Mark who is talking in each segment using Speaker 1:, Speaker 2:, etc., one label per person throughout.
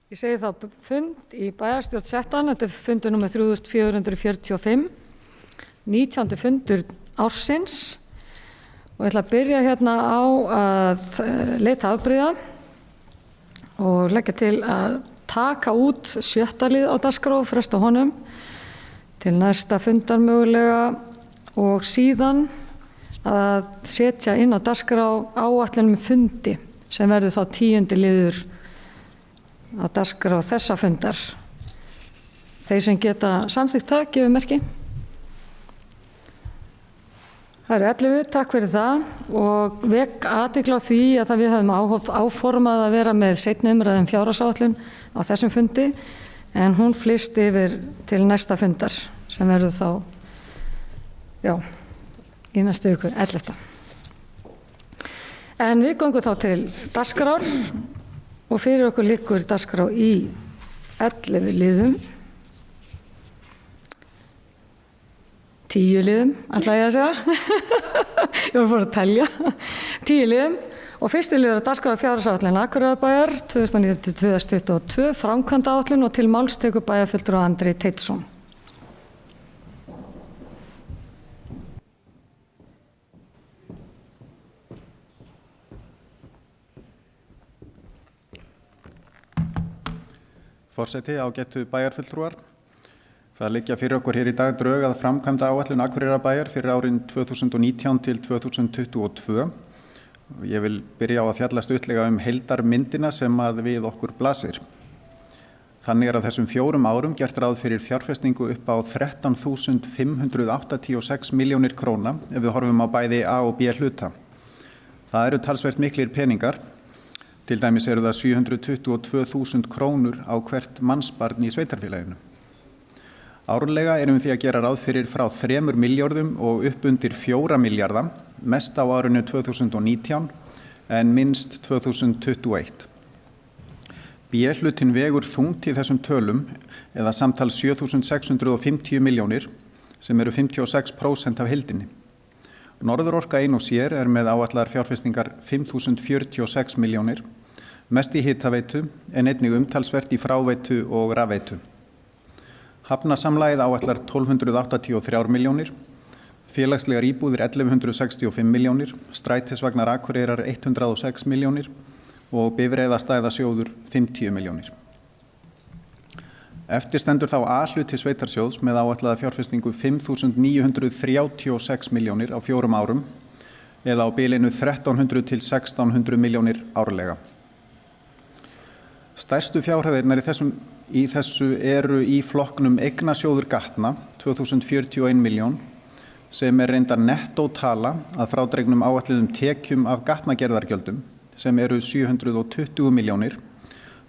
Speaker 1: Ég segi þá fund í bæjarstjórn Settan, þetta fundur númer 3445, 19. fundur ársins og ég ætla að byrja hérna á að leita afbrigða og leggja til að taka út 7. lið á dagskrá og fresta honum til næsta fundar mögulega og síðan að setja inn á dagskrá áætlun fundi sem verður þá 10. liður á dagskrá þessa fundar. Þeir sem geta samþykkt það, gefið merki. Það eru 11, takk fyrir það og vek athygli á því að við höfum áformað að vera með seinni umræðu fjárhagsáætlun á þessum fundi en hún flyst yfir til næsta fundar sem verður þá, í næstu viku, 11. En við göngum þá til dagskrár og fyrir okkur liggur dagskrá í 11 liðum, 10 liðum, ætla ég að segja, ég var fór að telja, 10 liðum og fyrsti liður að dagskrá fjárhagsáætlun Akureyrarbæjar 2019-2022, framkvæmdaáætlun og til máls tekur bæjarfulltrúi Andri Teitsson.
Speaker 2: Forseti, ágætu bæjarfulltrúar. Það liggja fyrir okkur hér í dag drög að framkvæmdaáætlun Akureyrarbæjar fyrir árin 2019 til 2022. Ég vil byrja á að fjalla stuttlega heildarmyndina sem að við okkur blasir. Þannig á þessum 4 árum gert ráð fyrir fjárfestingu upp á 13.586 milljónir króna ef við horfum á bæði A og B hluta. Það eru talsvert miklir peningar. Til dæmis eru það 722.000 krónur á hvert mannsbarn í sveitarfélaginu. Árlega erum við því að gera ráð fyrir frá 3 milljörðum og upp undir 4 milljarða, mest á árinu 2019 en minnst 2021. B-hlutin vegur þungt í þessum tölum eða samtals 7.650 milljónir sem eru 56% af heildinni. Norðurorka ein og sér með áætlaðar fjárfestingar 5.046 milljónir, mest í hitaveitu en einnig umtalsvert í fráveitu og rafveitu. Hafnasamlagið áætlar 1.283 milljónir, félagslegar íbúðir 1.165 milljónir, strætisvagnar Akureyrar 106 milljónir og bifreiðastæðasjóður 50 milljónir. Eftir stendur þá A-hluti sveitarsjóðs með áætlaða fjárfestingu 5.936 milljónir á 4 árum eða á bilinu 1.300 til 1.600 milljónir árlega. Stærstu fjárhæðirnar í þessu eru í flokknum eignasjóður gatna 2.041 milljón sem reyndar nettótala að frádregnum áætluðum tekjum af gatnagerðargjöldum sem eru 720 milljónir.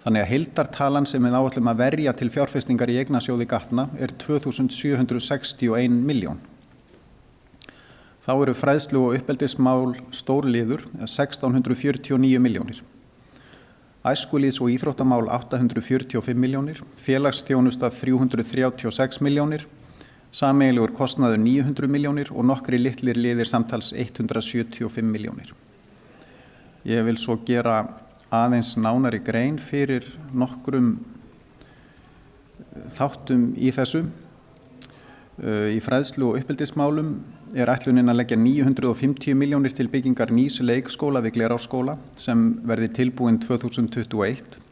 Speaker 2: Þannig að heildartalan sem við áætlum að verja til fjárfestingar í eignasjóði gatna 2.761 milljón. Þá eru fræðslu og uppeldismál stórliður 1.649 milljónir. Æskulýðs- og íþróttamál 845 milljónir, félagsþjónusta 336 milljónir, sameiginlegur kostnaður 900 milljónir og nokkri litlir liðir samtals 175 milljónir. Ég vil svo gera aðeins nánari grein fyrir nokkrum þáttum í þessu. Í fræðslu og uppeldismálum ætlunin að leggja 950 milljónir til byggingar nýs leikskóla við Glerárskóla sem verði tilbúinn 2021.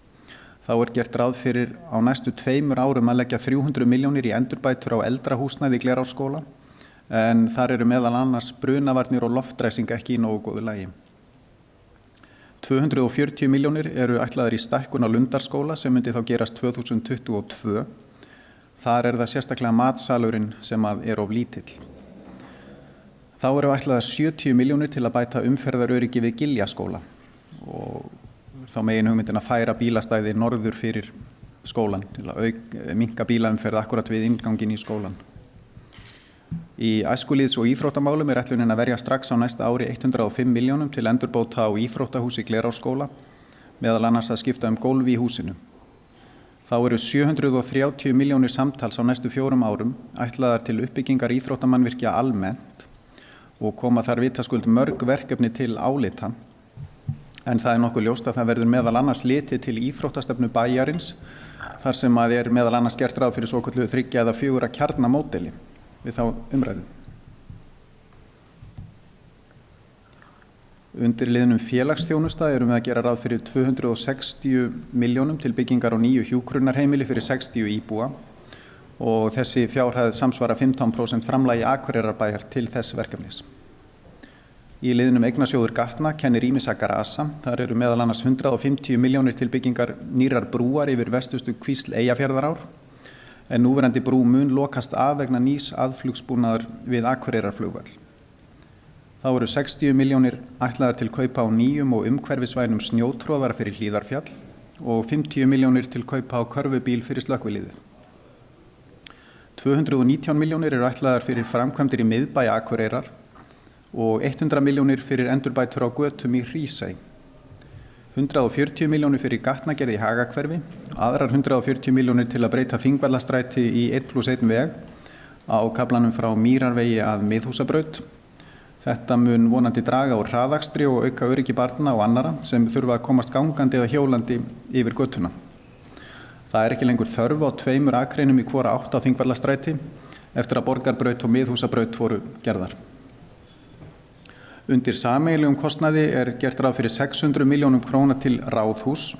Speaker 2: Þá gert ráð fyrir á næstu 2 árum að leggja 300 milljónir í endurbætur á eldra húsnæði í Glerárskóla en þar eru meðal annars brunavarnir og loftræsing ekki í nógu góðu lagi. 240 milljónir eru ætlaðar í stækkun á Lundarskóla sem myndi þá gerast 2022. Þar það sérstaklega matsalurinn sem of lítill. Þá eru ætlaðar 70 milljónir til að bæta umferðaröryggi við Giljaskóla og þá megin hugmyndin að færa bílastæði norður fyrir skólan til að minnka bílaumferð akkurat við innganginn í skólan. Í æskulýðs- og íþróttamálum ætlunin að verja strax á næsta ári 105 milljónum til endurbóta á íþróttahúsi Glerárskóla, meðal annars að skipta gólf í húsinu. Þá eru 730 milljónir samtals á næstu 4 árum ætlaðar til uppbyggingar íþróttamannvirkja almennt og koma þar vitaskuld mörg verkefni til álita en það nokkuð ljóst að það verður meðal annars litið til íþróttastefnu bæjarins þar sem að meðal annars gert ráð fyrir svokölluðu 3 eða 4 kjarnamódeli við þá umræðu. Undir liðnum félagsþjónusta erum við að gera ráð fyrir 260 milljónum til byggingar á nýju hjúkrunarheimili fyrir 60 íbúa og þessi fjárhæð samsvara 15% framlagi Akureyrarbæjar til þess verkefnis. Í liðnum eignasjóður Gatna kennir ýmissa grasa. Þar eru meðal annars 150 milljónir til byggingar nýrrar brúar yfir vestustu kvísl Eyjafjarðarár, en núverandi brú mun lokast af vegna nýs aðflugsbúnaðar við Akureyrarflugvöll. Þá eru 60 milljónir ætlaðar til kaupa á nýjum og umhverfisvænum snjótróðara fyrir Hlíðarfjall og 50 milljónir til kaupa á körfubíl fyrir slökkviliðið. 219 milljónir eru ætlaðar fyrir framkvæmdir í miðbæ Akureyrar og 100 milljónir fyrir endurbætur á götum í Hrísey. 140 milljónir fyrir gatnagerð í Hagahverfi, aðrar 140 milljónir til að breyta Þingvallastræti í 1+1 veg á kaflanum frá Mýrarvegi að Miðhúsabraut. Þetta mun vonandi draga úr hraðakstri og auka öryggi barna og annara sem þurfa að komast gangandi eða hjólandi yfir götuna. Það ekki lengur þörf á 2 akreinum í hvora átt á Þingvallastræti eftir að Borgarbraut og Miðhúsabraut voru gerðar. Undir sameiginlegum kostnaði gert ráð fyrir 600 milljónum króna til ráðhús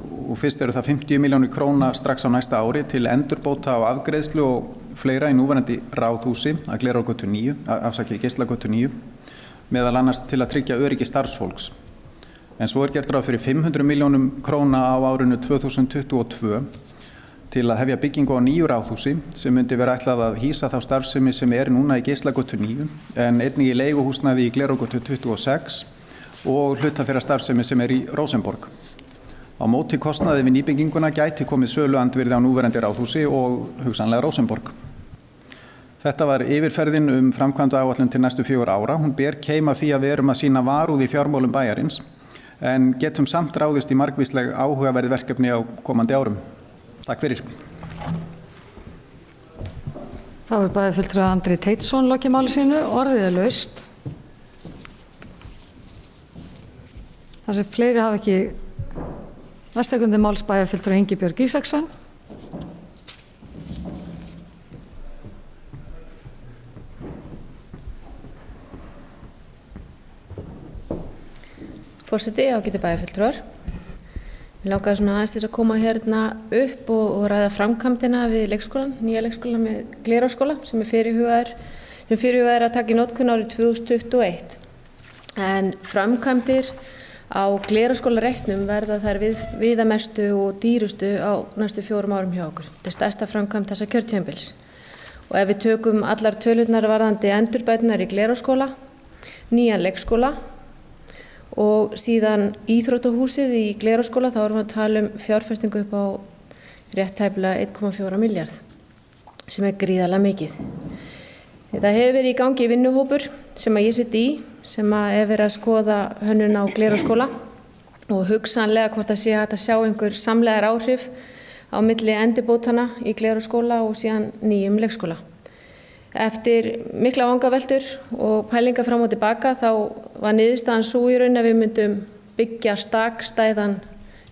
Speaker 2: og fyrst eru það 50 milljónir króna strax á næsta ári til endurbóta á afgreiðslu og fleira í núverandi ráðhúsi að Geislagötu 9, meðal annars til að tryggja öryggi starfsfólks. En svo gert ráð fyrir 500 milljónum króna á árinu 2022 til að hefja byggingu á nýju ráðhúsi sem myndi vera ætlað að hýsa þá starfsemi sem núna í Geislagötu 9 en einnig í leiguhúsnæði í Glerárgötu 26 og hluta þeirra starfsemi sem í Rósenborg. Á móti kostnaði við nýbygginguna gæti komið söluandvirði á núverandi ráðhúsi og hugsanlega Rósenborg. Þetta var yfirferðin framkvæmdaáætlun til næstu 4 ára. Hún ber keim af því að við erum að sýna varúð í fjármálum bæjarins en getum samt ráðist í margvísleg áhugaverð verkefni á komandi árum. Takk fyrir.
Speaker 1: Þá bæjarfulltrúi Andri Teitsson lokið máli sínu, orðið laust. Þar sem fleiri hafa ekki næstekundi máls bæjarfulltrúi Ingibjörg Ísaksson.
Speaker 3: Forseti, ágætu bæjarfulltrúar. Mér langaði svona aðeins þess að koma hérna upp og ræða framkvæmdina við leikskólan, nýja leikskólan með Glerárskóla sem fyrirhugað að taka í notkun árið 2021. En framkvæmdir á Glerárskólareitnum verða þær viðamestu og dýrustu á næstu 4 árum hjá okkur. Þetta stærsta framkvæmd þessa kjörtímabils. Og ef við tökum allar tölurnar varðandi endurbætunar í Glerárskóla, nýjan leikskóla og síðan íþróttahúsið í Glerárskóla, þá erum við að tala fjárfestingu upp á rétt tæplega 1,4 milljarð sem gríðarlega mikið. Þetta hefur verið í gangi vinnuhópur sem ég sitt í, sem verið að skoða hönnun á Glerárskóla og hugsanlega hvort það sé hægt að sjá einhver samlegar áhrif á milli endurbótana í Glerárskóla og síðan nýjum leikskóla. Eftir mikla vangaveltur og pælingar fram og tilbaka þá var niðurstaðan sú í raun að við myndum byggja stakstæðan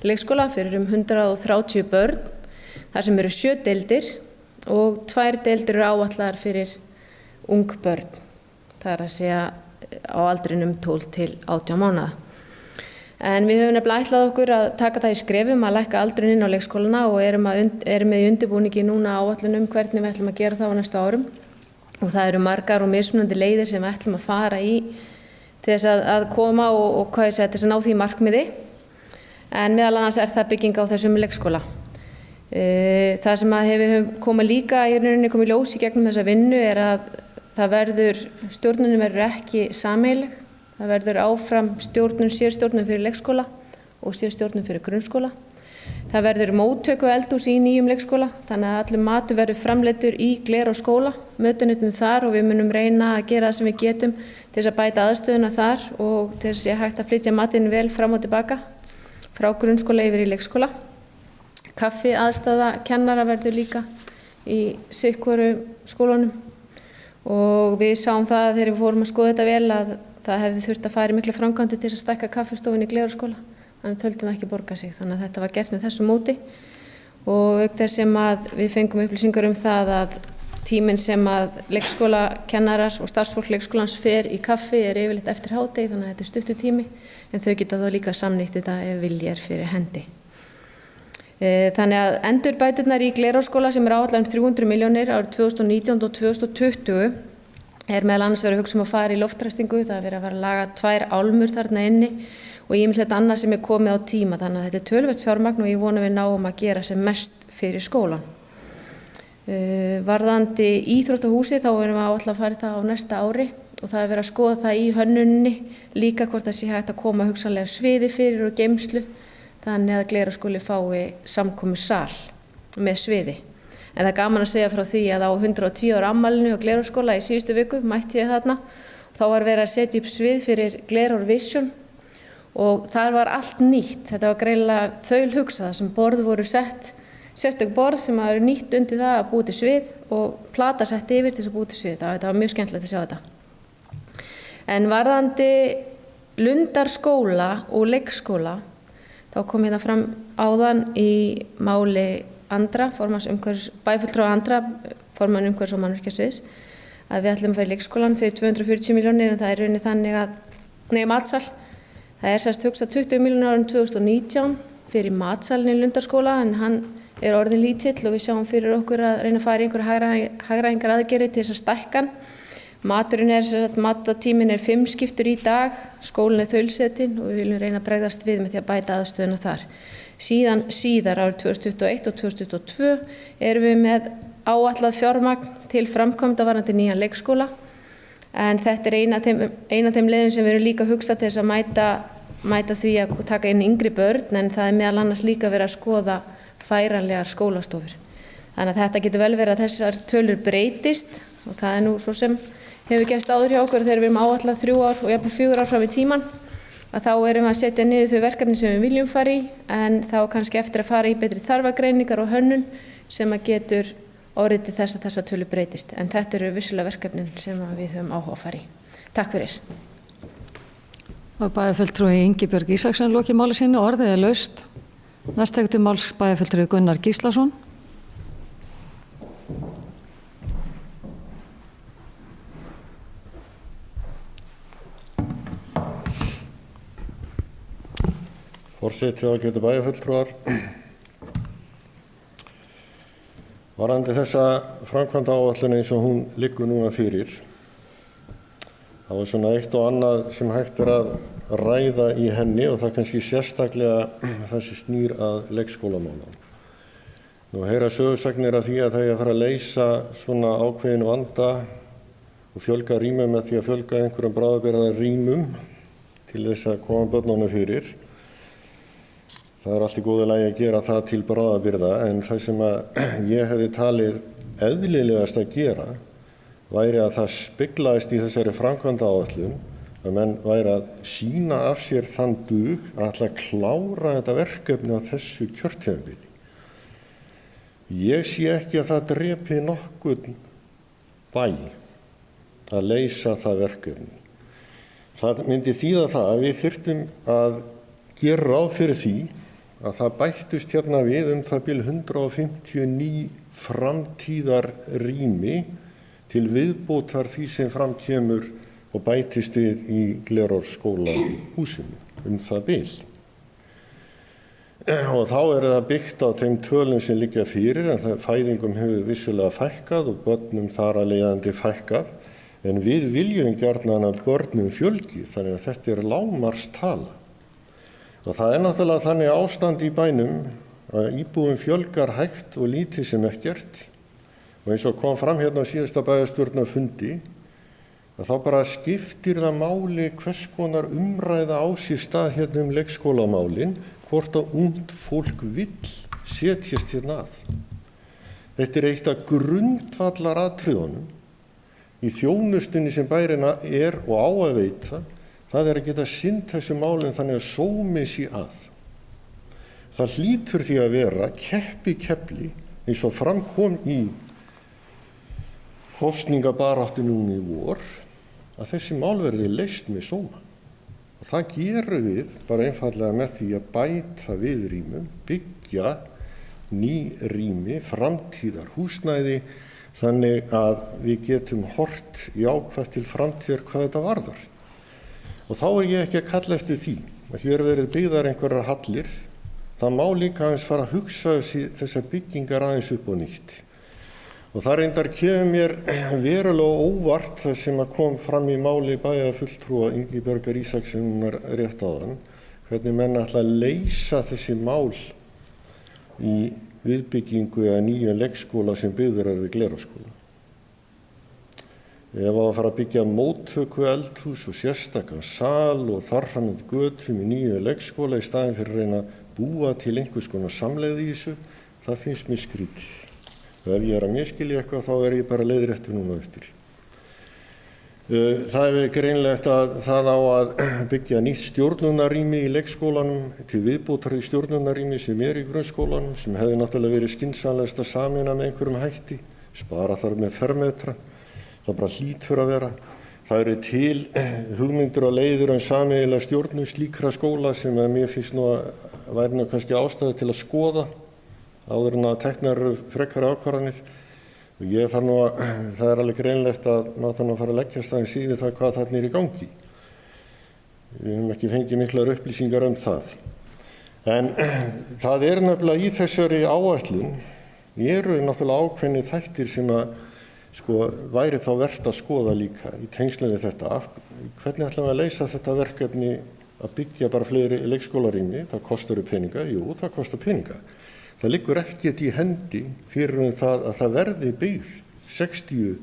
Speaker 3: leikskóla fyrir 130 börn, þar sem eru 7 deildir og 2 deildir eru áætlaðar fyrir ung börn. Það að segja á aldrinum 12 til 18 mánaða. En við höfum nefnilega ætlað okkur að taka það í skrefum að lækka aldurinn inn á leikskólana og erum með í undirbúningi núna áætlun hvernig við ætlum að gera það á næstu árum. Og það eru margar og mismunandi leiðir sem við ætlum að fara í til þess að koma og til þess að ná því markmiði. En meðal annars það bygging á þessum leikskóla. Það sem hefur komið líka í rauninni komið ljós í gegnum þessa vinnu að stjórnunin verður ekki sameiginleg. Það verður áfram sérstjórnun fyrir leikskóla og sérstjórnun fyrir grunnskóla. Það verður móttöku eldhús í nýjum leikskóla, þannig að allur matur verður framleiddur í Glerárskóla, mötuneytum þar og við munum reyna að gera það sem við getum til þess að bæta aðstöðuna þar og til þess að sé hægt að flytja matinn vel fram og tilbaka frá grunnskóla yfir í leikskóla. Kaffi aðstaða kennara verður líka í sitthvoru skólunum og við sáum það þegar við fórum að skoða þetta vel að það hefði þurft að fara í mikla framkvæmdir til að stækka kaffistofun í Glerárskóla, þannig töldum það ekki borga sig, þannig að þetta var gert með þessu móti og auk þess sem að við fengum upplýsingar það að tíminn sem að leikskólakennarar og starfsfólk leikskólans fer í kaffi yfirleitt eftir hádegi, þannig að þetta stuttur tími, en þau geta þá líka samnýtt þetta ef vilji fyrir hendi. Þannig að endurbæturnar í Glerárskóla sem áætlaðar 300 milljónir árið 2019 og 2020 meðal annars verið að hugsa að fara í loftræstingu, það verið að fara að laga 2 álmur þarna inni og ýmislegt annað sem komið á tíma, þannig að þetta töluvert fjármagn og ég vona við náum að gera sem mest fyrir skólan. Varðandi íþróttahúsið þá erum við áætlað að fara það á næsta ári og það verið að skoða það í hönnunni líka hvort það sé hægt að koma hugsanlega sviði fyrir og geymslu, þannig að Glerárskóli fái samkomusal með sviði. En það gaman að segja frá því að á 110 ára afmælinu á Glerárskóla í síðustu viku mætti ég þarna. Þá var verið að setja upp svið fyrir Glerár Vision og þar var allt nýtt. Þetta var greinilega þaulhugsað sem borð voru sett, sérstök borð sem var nýtt undir það að búa til svið og plata sett yfir til þess að búa til svið. Þetta var mjög skemmtilegt að sjá þetta. En varðandi Lundarskóla og leikskóla, þá kom hérna fram áðan í máli Andra, bæjarfulltrúa Andra, formann umhverfis- og mannvirkjasviðs, að við ætlum að fara í leikskólan fyrir 240 milljónir en það rauninni þannig að, matsal, það sérst hugsað 20 milljónir árið 2019 fyrir matsalinn í Lundarskóla en hann orðin lítill og við sjáum fyrir okkur að reyna að fara í einhverja hagræðingar aðgerðir til þess að stækka hann. Maturinn matatíminn 5 skiptur í dag, skólinn þaulsetinn og við viljum reyna að bregðast við með því að bæta aðstöðuna þar. Síðar árið 2021 og 2022 erum við með áætlað fjármagn til framkvæmda varðandi nýjan leikskóla en þetta ein af þeim leiðum sem við erum líka að hugsa til þess að mæta því að taka inn yngri börn en það meðal annars líka verið að skoða færanlegar skólastofur. Þannig að þetta getur vel verið að þessar tölur breytist og það nú svo sem hefur gerst áður hjá okkur þegar við erum áætlað 3 ár og jafnvel 4 ár fram í tíman að þá erum við að setja niður þau verkefni sem við viljum fara í en þá kannski eftir að fara í betri þarfagreiningar og hönnun sem að getur orðið til þess að þessa tölu breytist. En þetta eru vissulega verkefnin sem við höfum áhuga að fara í. Takk fyrir.
Speaker 1: Bæjarfulltrúi Ingibjörg Ísaksen lokið máli sínu, orðið laust. Næst tekur til máls bæjarfulltrúi Gunnar Gíslason.
Speaker 4: Forseti og ágætu bæjarfulltrúar. Varðandi þessa framkvæmdaáætlun eins og hún liggur núna fyrir, það var svona eitt og annað sem hægt að ræða í henni og það kannski sérstaklega þessi snýr að leikskólamálum. Nú heyra sögusagnir af því að það að fara að leysa svona ákveðin vanda og fjölga rýmum með því að fjölga einhverjum bráðabirgðarrýmum til þess að koma börnunum fyrir. Það allt í góðu lagi að gera það til bráðabirgða en það sem að ég hefði talið eðlilegast að gera væri að það speglaðist í þessari framkvæmdaáætlun að menn væri að sýna af sér þann dug að ætla að klára þetta verkefni á þessu kjörtímabili. Ég sé ekki að það drepi nokkurn bæ að leysa það verkefni. Það myndi þýða það að við þyrftum að gera ráð fyrir því að það bættust hérna við það bil 159 framtíðarrými til viðbótar því sem fram kemur og bætist við í Glerárskóla húsinu það bil. Og þá það byggt á þeim tölum sem liggja fyrir en það fæðingum hefur vissulega fækkað og börnum þar að leiðandi fækkað en við viljum gjarnan að börnum fjölgi þannig að þetta lágmarkstala. Og það náttúrulega þannig ástand í bænum að íbúum fjölgar hægt og lítið sem ekkert og eins og kom fram hérna á síðasta bæjarstjórnarfundi að þá bara skiptir það máli hvers konar umræða á sér stað hérna leikskólamálin hvort að ungt fólk vill setjast hérna að. Þetta eitt af grundvallaratriðunum í þjónustunni sem bærinn og á að veita. Það að geta sinnt þessu málum þannig að sómi sé að. Það hlýtur því að vera keppi eins og framkom í kosningabaráttu núna í vor að þessi mál verði leyst með sóma. Og það gerum við bara einfallega með því að bæta við rýmum, byggja ný rými, framtíðar húsnæði, þannig að við getum hort jákvætt til framtíðar hvað þetta varðar. Og þá ég ekki að kalla eftir því að hér verið byggðar einhverjar hallir. Það má líka aðeins fara að hugsa þessar byggingar aðeins upp og nýtt. Og það reyndar kemur mér verulega óvart það sem að kom fram í máli bæjarfulltrúa Ingibjargar Ísakssonar rétt áðan, hvernig menn ætla að leysa þessi mál í viðbyggingu eða nýjum leikskóla sem byggður við Glerárskóla. Ef að fara að byggja móttöku eldhús og sérstakan sal og þarframandi götum í nýjum leikskóla í staðinn fyrir að reyna að búa til einhvers konar samlegð í þessu, það finnst mér skrítið. Og ef ég að miskilja eitthvað þá ég bara leiðréttur núna eftir. Það greinlegt að það á að byggja nýtt stjórnunarrými í leikskólanum til viðbótar í stjórnunarrými sem í grunnskólanum, sem hefði náttúrulega verið skynsamlegast að sameina með einhverjum hætti, spara þar með fermetra, það bara hlýtur að vera. Það eru til hugmyndir og leiðir sameiginlega stjórnun slíkra skóla sem að mér finnst nú að væri kannski ástæðu til að skoða áður en að teknar frekari ákvarðanir. Og það alveg greinlegt að náttúrulega fara að leggjast aðeins í við það hvað þarna í gangi. Við höfum ekki fengið miklar upplýsingar það. En það nefnilega í þessari áætlun eru náttúrulega ákveðnir þættir sem að væri þá vert að skoða líka í tengslum við þetta. Hvernig ætlum við að leysa þetta verkefni að byggja bara fleiri leikskólarými? Það kostar peninga? Jú, það kostar peninga. Það liggur ekkert í hendi fyrir það að það verði byggð 60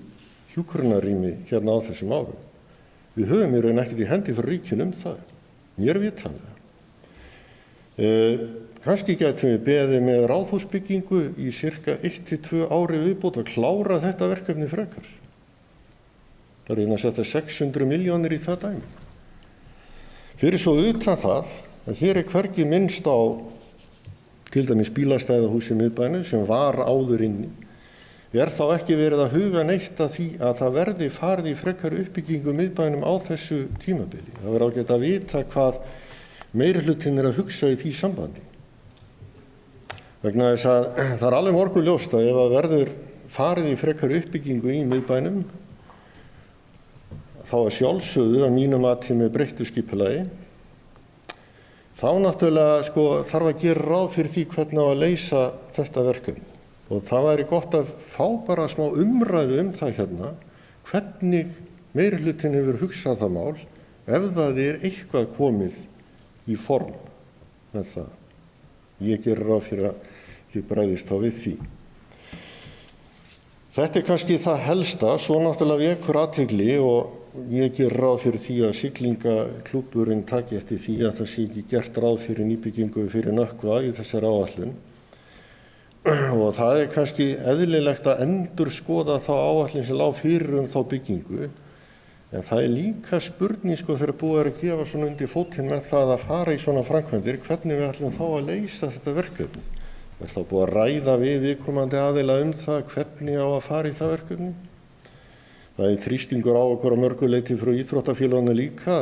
Speaker 4: hjúkrunarrými hérna á þessum árum. Við höfum í raun ekkert í hendi fyrir ríkinu það. Mér vitanlega. Kannski getum við beðið með ráðhúsbyggingu í cirka 1-2 ári viðbót að klára þetta verkefni frekar. Það reyna að setja 600 milljónir í það dæmi. Fyrir svo utan það að hér hvergi minnst á til dæmis bílastæðahús í miðbænum sem var áður inni, þá ekki verið að huga neitt að því að það verði farið í frekari uppbyggingu miðbænum á þessu tímabili. Það verður ágætt að vita hvað meirihlutinn að hugsa í því sambandi. Vegna þess að það alveg morgunljóst að ef að verður farið í frekari uppbyggingu í miðbænum, þá sjálfsögðu að mínum mati með breyttu skipulagi, þá náttúrulega þarf að gera ráð fyrir því hvernig á að leysa þetta verkefni. Og það væri gott að fá bara smá umræðu það hérna, hvernig meirihlutinn hefur hugsað það mál ef það eitthvað komið í form með það. Ég gerir ráð fyrir að ég bregðist þá við því. Þetta kannski það helsta, svo náttúrulega vekur athygli og ég gerir ráð fyrir því að siglingaklúbburinn taki eftir því að það sé ekki gert ráð fyrir nýbyggingu fyrir Nökkva í þessari áætlun. Og það kannski eðlilegt að endurskoða þá áætlun sem lá fyrir þá byggingu. En það líka spurning þegar búið að gefa svona undir fótinn með það að fara í svona framkvæmdir, hvernig við ætlum þá að leysa þetta verkefni. Þá búið að ræða við viðkomandi aðila það hvernig á að fara í það verkefni. Það þrýstingur á okkur á mörguleyti frá íþróttafélaginu líka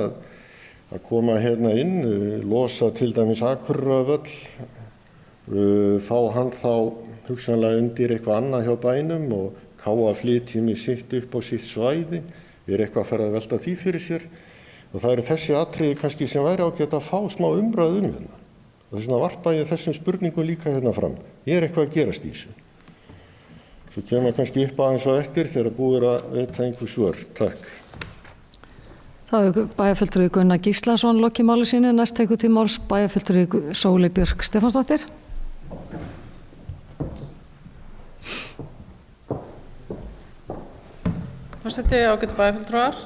Speaker 4: að koma hérna inn, losa til dæmis Akureyrarvöll, fá hann þá hugsanlega undir eitthvað annað hjá bænum og KA flytji með sitt upp á sitt svæði. Eitthvað að fara að velta því fyrir sér og það þessi atriði kannski sem væri ágætt að fá smá umræðu hérna. Og þess vegna varpa ég þessum spurningum líka hérna fram. Eitthvað að gerast í þessu. Svo kemur kannski upp aðeins á eftir þegar búið að veita einhver svör. Takk.
Speaker 1: Það bæjarfulltrúi Gunnar Gíslason lokið máli sínu, næst tekur til máls bæjarfulltrúi Sóley Björk Stefánsdóttir.
Speaker 5: Forseti, ágætu bæjarfulltrúar.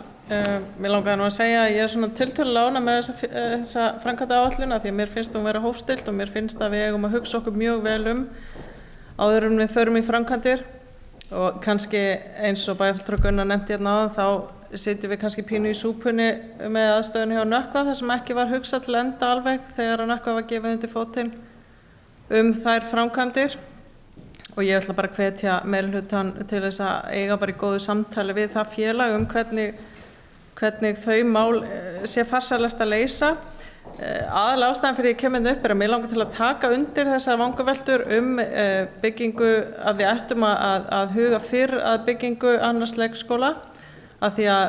Speaker 5: Mér langaði nú að segja að ég svona tiltölulega ánægð með þessa framkvæmdaáætlun af því að mér finnst hún vera hófstillt og mér finnst að við eigum að hugsa okkur mjög vel áður en við förum í framkvæmdir og kannski eins og bæjarfulltrúi Gunnar nefndi hérna áðan þá sitjum við kannski pínu í súpunni með aðstöðunni hjá Nökkva þar sem ekki var hugsað til enda alveg þegar að Nökkva var gefið undir fótinn þær framkvæmdir. Og ég ætla bara að hvetja meirihlutann til þess að eiga bara í góðu samtali við það félag hvernig hvernig þau mál sé farsælast að leysa. Aðalega ástæðan fyrir ég kemur upp að mér langar til að taka undir þessar vangaveltur byggingu að við ættum að huga fyrr að byggingu annars leikskóla, af því að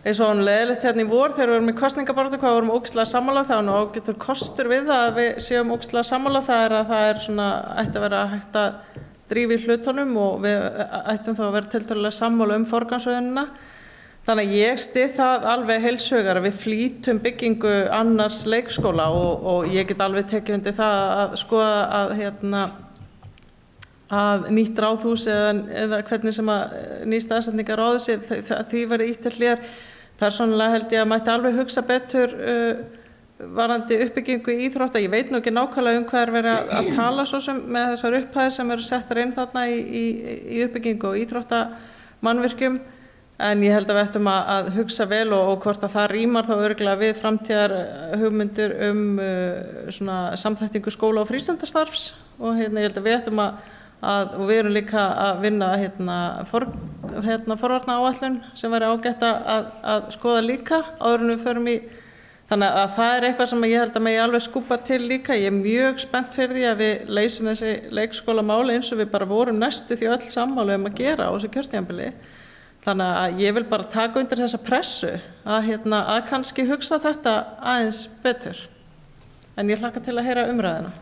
Speaker 5: eins og hann leiðilegt hérna í vor þegar við erum í kosningabaráttu hvað vorum ógeðslega sammála, það er nú ágætur kostur við það að við séum ógeðslega sammála, það er svona ætti að vera hægt að drífa í hlutunum og við ættum þá að vera tiltölulega sammála forgangsröðunina. Þannig að ég styð það alveg heilshugar að við flýtum byggingu annars leikskóla og ég get alveg tekið undir það að skoða að nýtt ráðhús eða hvernig sem að ný staðsetningar ráðhús því verði ýtt til hliðar. Persónulega held ég að mætti alveg hugsa betur varðandi uppbyggingu í íþrótta. Ég veit nú ekki nákvæmlega hvað er verið að tala svo sem með þessar upphæðir sem eru settar inn þarna í uppbyggingu og íþróttamannvirkjum. En ég held að við ættum að hugsa vel og hvort að það rýmar þá örugglega við framtíðar hugmyndir svona samþættingu skóla og frístundastarfs og ég held að við ættum og við erum líka að vinna forvarna áætlun sem væri ágætt að skoða líka áður en við förum í. Þannig að það er eitthvað sem ég held að megi alveg skúpa til líka. Ég er mjög spennt fyrir því að við leysum þessi leikskólamáli eins og við bara vorum næstu því öll sammála að gera á þessu kjörtímabili. Þannig að ég vil bara taka undir þessa pressu að kannski hugsa þetta aðeins betur. En ég hlakka til að heyra umræðina.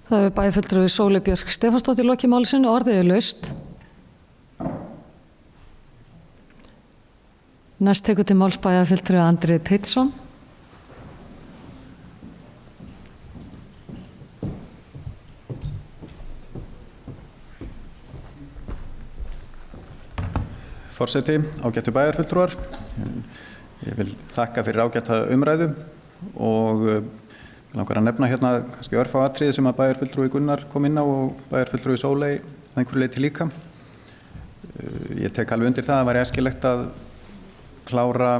Speaker 1: Það hefur bæjarfulltrúi Sóley Björk Stefánsdóttir lokið máli sínu, orðið er laust. Næst tekur til máls bæjarfulltrúi Andri Teitsson.
Speaker 2: Forseti, ágættu bæjarfulltrúar. Ég vil þakka fyrir ágætta umræðu og mig langar að nefna hérna kannski örfá atriði sem að bæjarfulltrúi Gunnar kom inn á og bæjarfulltrúi Sóley að einhverju leyti líka. Ég tek alveg undir það að væri æskilegt að klára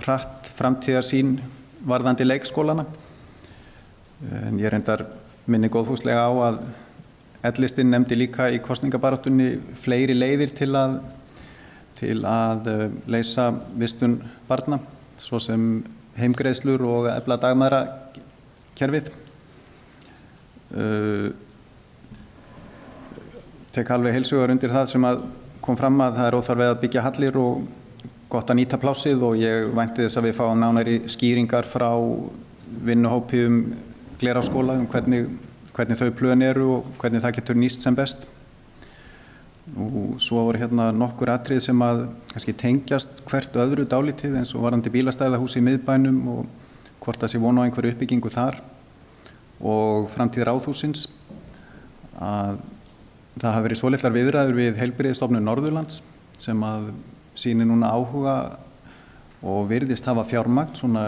Speaker 2: hratt framtíðarsýn varðandi leikskólana. En ég reyndar minni góðfúslega á að L-listinn nefndi líka í kosningabaráttunni fleiri leiðir til að leysa vistun barna, svo sem heimgreiðslur og efla dagmæðrakerfið. Tek alveg heilshugar undir það sem að kom fram að það er óþarfi að byggja hallir og gott að nýta plássið og ég vænti þess að við fáum nánari skýringar frá vinnuhópi Glerárskóla hvernig þau plön eru og hvernig það getur nýst sem best. Og svo voru hérna nokkur atriði sem að kannski tengjast hvert öðru dálítið eins og varðandi bílastæðahús í miðbænum og hvort það sé von á einhverju uppbyggingu þar og framtíð ráðhússins. Að það hafi verið svolitlar viðræður við Heilbrigðisstofnun Norðurlands sem að sýnir núna áhuga og virðist hafa fjármagn svona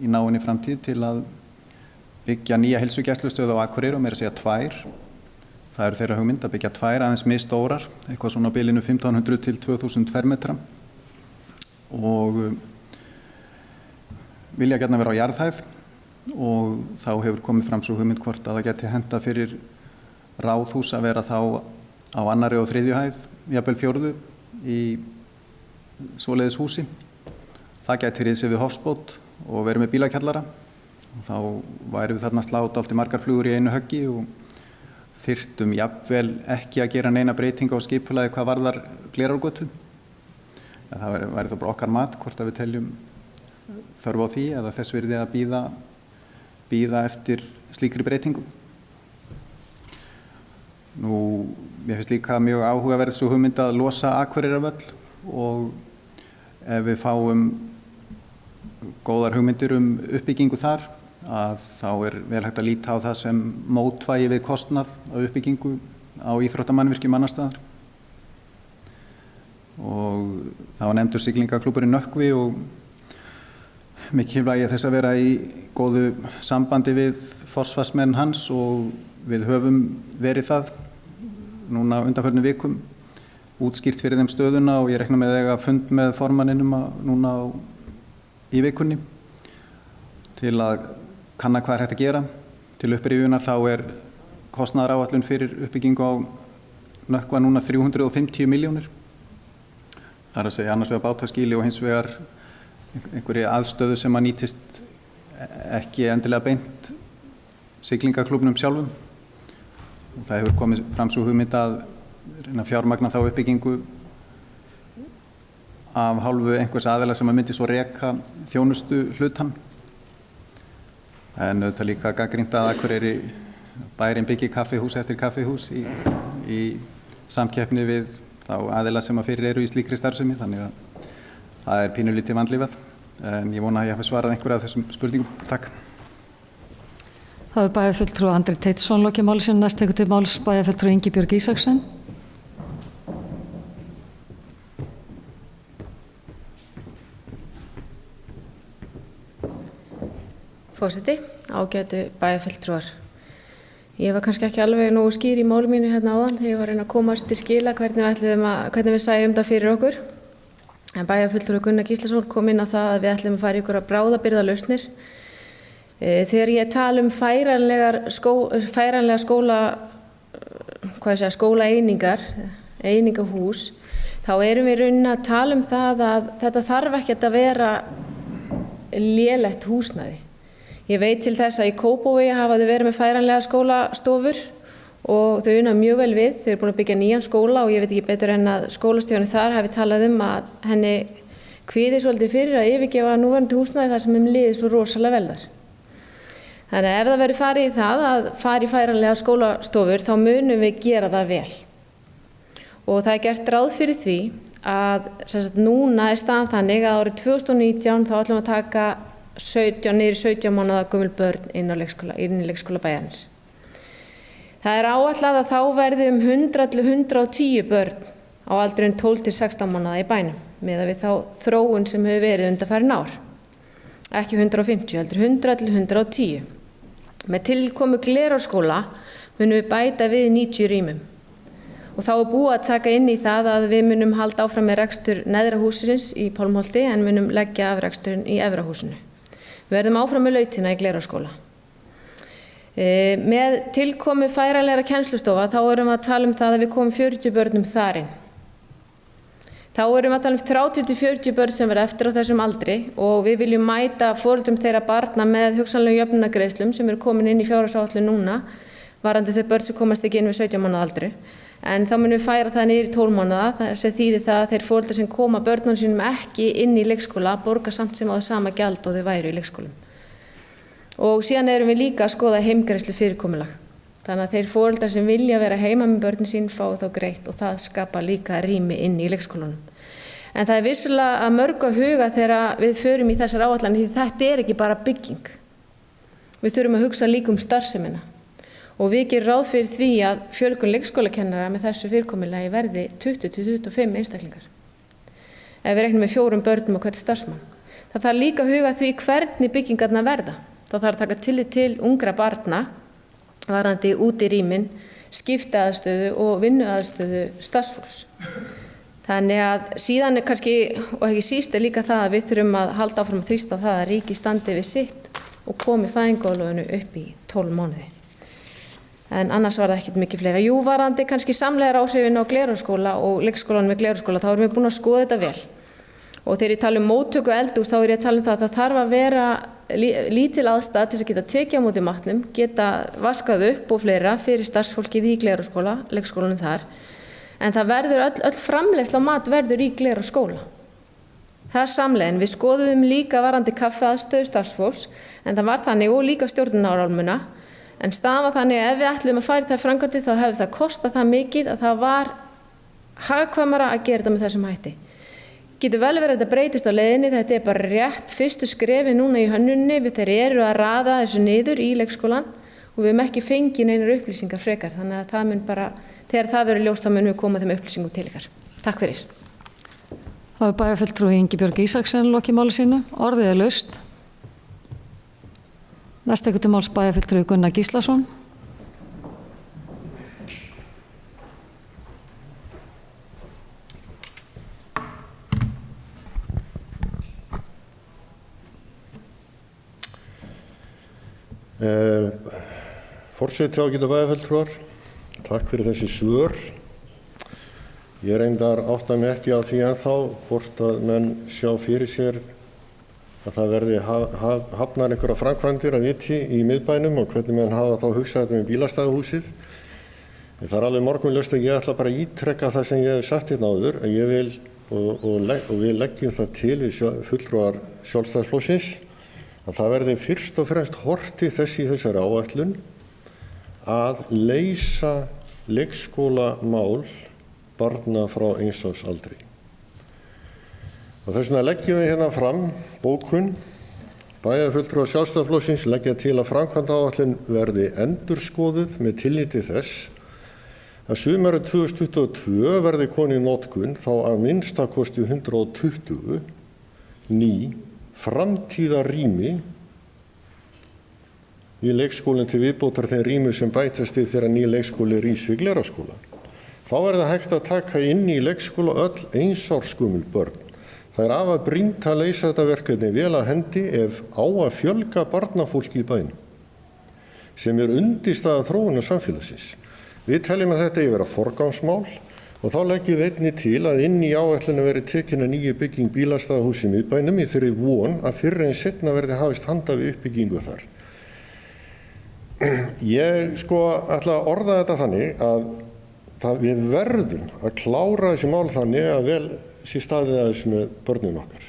Speaker 2: í náinni framtíð til að byggja nýja heilsugæslustöð á Akureyri og meira að segja 2. Það eru þeirra hugmynd að byggja 2 aðeins misstórar, eitthvað svona á bilinu 1500 til 2000 fermetra og vilja gjarna vera á jarðhæð og þá hefur komið fram svo hugmynd hvort að það geti henta fyrir ráðhús að vera þá á 2. og 3. hæð, jafnvel 4. í svoleiðis húsi. Það gæti risið við Hofsbót og verið með bílakjallara og þá væri við þarna slátt allt í margar flugur í einu höggi og þyrftum jafnvel ekki að gera neina breytinga á skipulagi hvað varðar Glerárgötu. Það væri þá bara okkar mat hvort að við teljum þörf á því eða þess virði að bíða eftir slíkri breytingu. Mér finnst líka mjög áhugaverð sú hugmynd að losa Akureyrarvöll og ef við fáum góðar hugmyndir uppbyggingu þar að þá er vel hægt að líta á það sem mótvægi við kostnað á uppbyggingu á íþróttamannvirkjum annars staðar. Og það var nefndur siglingaklúbburinn Nökkvi og mikilvægi þess að vera í góðu sambandi við forsvarsmenn hans og við höfum verið það núna undanförnum vikum, útskýrt fyrir þeim stöðuna og ég rekna með að fund með formanninum núna í vikunni til að kanna hvað er hægt að gera. Til upprifjunar þá er kostnaðaráætlun fyrir uppbyggingu á Nökkva núna 350 milljónir. Það er að segja annars vegar bátaskýli og hins vegar einhverju aðstöðu sem að nýtist ekki endilega beint siglingaklúbnum sjálfum. Og það hefur komið fram svo hugmynd að reyna að fjármagna þá uppbyggingu af hálfu einhvers aðila sem að myndi svo reka þjónustu hlutann. En auðvitað líka gagnrýnt að Akureyri bærinn byggi kaffihús eftir kaffihús í samkeppni við þá aðila sem að fyrir eru í slíkri starfsemi, þannig að það er pínulítið vandlifað. En ég vona að ég hafi svarað einhverja af þessum spurningum. Takk.
Speaker 1: Það er bæjarfulltrúi Andri Teitsson lokið máli sínu. Næst tekur til máls bæjarfulltrúi Ingibjörg Ísaksen.
Speaker 3: Forseti, ágætu bæjarfulltrúar. Ég var kannski ekki alveg nógu skýr í máli mínu hérna áðan þegar ég var að reyna að komast til skila hvernig við sæjum það fyrir okkur. En bæjarfulltrúi Gunnar Gíslason kom inn á það að við ætlum að fara í ykkur að bráðabirgðalausnir. Þegar ég tala um færanlega einingahús, þá erum við í rauninni að tala um það að þetta þarf ekkert að vera lélegt húsnæði. Ég veit til þess að í Kópavogi hafa þau verið með færanlega skólastofur og þau unna mjög vel við. Þau eru búin að byggja nýjan skóla og ég veit ekki betur en að skólastjóðan þar hafi talað um að henni kvíði svolítið fyrir að yfirgefa núverandi húsnæði þar sem liði svo rosalega vel þar. Þannig að ef það verður farið í það að fara í færanlega skólastofur þá munum við gera það vel. Og það er gert ráð fyrir því að núna er staðan þannig að árið 2019 þá ætlum við að taka niður 17 mánaða gömul börn inn í leikskóla bæjarins. Það er áætlað að þá verði 100-110 börn á aldurinn 12-16 mánaða í bænum, miðað við þá þróun sem hefur verið undanfarin ár. Ekki 150, heldur 100-110. Með tilkomu Glerárskóla munum við bæta við 90 rýmum. Og þá er búið að taka inn í það að við munum halda áfram með rekstur neðra húsins í Pálmholti en munum leggja af reksturinn í efra húsinu. Við verðum áfram með lautina í Glerárskóla. Með tilkomu færanlegra kennslustofa þá erum við að tala um það að við komum 40 börnum þar inn. Þá erum við að tala um 30-40 börn sem verða eftir á þessum aldri og við viljum mæta foreldrum þeirra barna með hugsanlegum jöfnunargreiðslum sem eru komin inn í fjárhagsáætlun núna varðandi þau börn sem komast ekki inn við 17 mánaða aldri. En þá munum við færa það niður í 12 mánaða, sem þýðir það að þeir foreldrar sem koma börnunum sínum ekki inn í leikskóla borga samt sem á það sama gjald og þau væru í leikskólum. Og síðan erum við líka að skoða heimgreiðslu fyrirkomulag. Þannig að þeir foreldrar sem vilja vera heima með börnin sín fá þá greitt og það skapa líka rými inn í leikskólanum. En það er vissulega að mörgu að huga þegar við förum í þessar áætlanir því þetta er ekki bara bygging. Við þurfum að hugsa líka um starfsemina. Og við gerum ráð fyrir því að fjölgun leikskólakennara með þessu fyrirkomulagi verði 20-25 einstaklingar. Ef við reiknum með 4 börnum á hvert starfsmann. Það þarf líka að huga því hvernig byggingarnar verða. Það þarf að taka tillit til ungra barna, varðandi útirýmin, skiptiaðstöðu og vinnuaðstöðu starfsfólks. Þannig að síðan er kannski, og ekki síst er líka það að við þurfum að halda áfram að þrýsta á það að ríki standi við sitt og komi fæðingarorlofinu upp í 12 mánuði. En annars var það ekkert mikið fleira. Jú, varðandi kannski samlegar áhrifin á Glerárskóla og leikskólanum með Glerárskóla, þá erum við búin að skoða þetta vel. Og þegar ég tala um móttöku eldhús, þá er ég að tala um það að það þarf að vera lítil aðstæða til þess að geta tekið á móti matnum, geta vaskað upp og fleira fyrir starfsfólkið í Glerárskóla, leikskólanum þar. En það verður öll framleiðsla á mat verður í Glerárskóla. Það er samlegin. Við skoðum líka varðandi kaffiaðstöðu starfsfólks, en það var þannig og líka stjórnunarálmuna. En staðan var þannig að ef við ætlum að fara í það framkvæmdi þá hefði það kostað það mikið að það var hagkvæmara að gera þetta með þessum hætti. Getur vel verið að þetta breytist á leiðinni, þetta er bara rétt fyrstu skrefi núna í hönnuninni, við þeir eru að raða þessu niður í leikskólan og við höfum ekki fengið neinar upplýsingar frekar, þannig að það mun bara, þegar það verður ljóst þá munum við koma þeim upplýsingum til ykkar. Takk fyrir.
Speaker 1: Það er bæjarfulltrúi Ingibjörg Ísaksen lokið máli sínu, orðið er laust. Næst tekur til máls bæjarfulltrúi Gunnar Gíslason.
Speaker 4: Forseti ágætu bæjarfulltrúar, takk fyrir þessi svör. Ég reyndar átta mig ekki á því ennþá hvort að menn sjá fyrir sér að það verði hafnar einhverja framkvæmdir að viti í miðbænum og hvernig menn hafa þá hugsað þetta með bílastæðuhúsið. Það er alveg morgunljóst að ég ætla bara að ítrekka það sem ég hef sagt hérna áður, að ég vil og við leggjum það til við fulltrúar Sjálfstæðisflokksins að það verði fyrst og fremst horft til þess í þessari áætlun að leysa leikskólamál barna frá 1 árs aldri. Og þess vegna leggjum við hérna fram bókun. Bæjarfulltrúar Sjálfstæðisflokksins leggja til að framkvæmdaáætlun verði endurskoðuð með tilliti þess að sumarið 2022 verði komið í notkun þá að minnstakosti 120 ný framtíðarrými í leikskólinn til viðbótar þeim rýmum sem bætast við þegar ný leikskóli rís við Glerárskóla. Þá verði hægt að taka inn í leikskóla öll 1 árs gömul börn. Það er afar brýnt að leysa þetta verkefni vel að hendi ef á að fjölga barnafólki í bænum, sem undirstaða þróunar samfélagsins. Við teljum að þetta eigi að vera forgangsmál og þá leggjum við einnig til að inn í áætlunum verði tekin að nýju bygging bílastæðahúss í miðbænum í þeirri von að fyrr en seinna verði hafist handa við uppbyggingu þar. Ég ætla að orða þetta þannig að við verðum að klára þessi mál þannig að vel sé staðið að þessu með börnum okkar.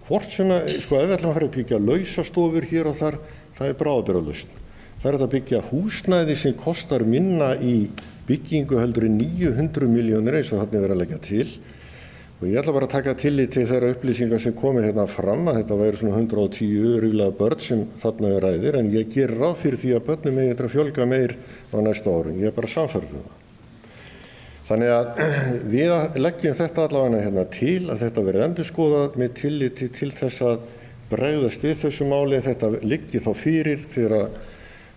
Speaker 4: Hvort sem ef við ætlum að fara að byggja lausastofur hér og þar, það er bráðabirgðalausn. Það er að byggja húsnæði sem kostar minna í byggingu heldur en 900 milljónir eins og þarna verið að leggja til. Og ég ætla bara að taka tillit til þeirra upplýsingar sem komið hérna fram að þetta væri svona 110 ríflega börn sem þarna ræðir, en ég gerir ráð fyrir því að börnum eigi að fjölga meir á næsta ári. Ég er bara sannfærður um það. Þannig að við leggjum þetta allavega hérna til að þetta verði endurskoðað með tilliti til þess að bregðast við þessu máli. Þetta liggi þá fyrir þegar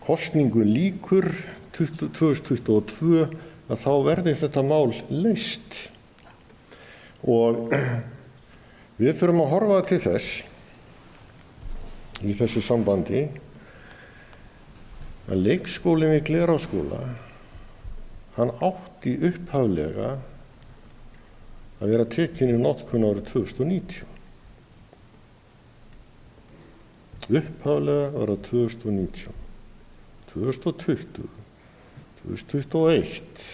Speaker 4: kosningu lýkur 2022 að þá verði þetta mál leyst. Og við þurfum að horfa til þess í þessu sambandi að leikskólinn við Glerárskóla, hann átti upphaflega að vera tekinn í notkun árið 2019. Upphaflega var það 2019, 2020, 2021.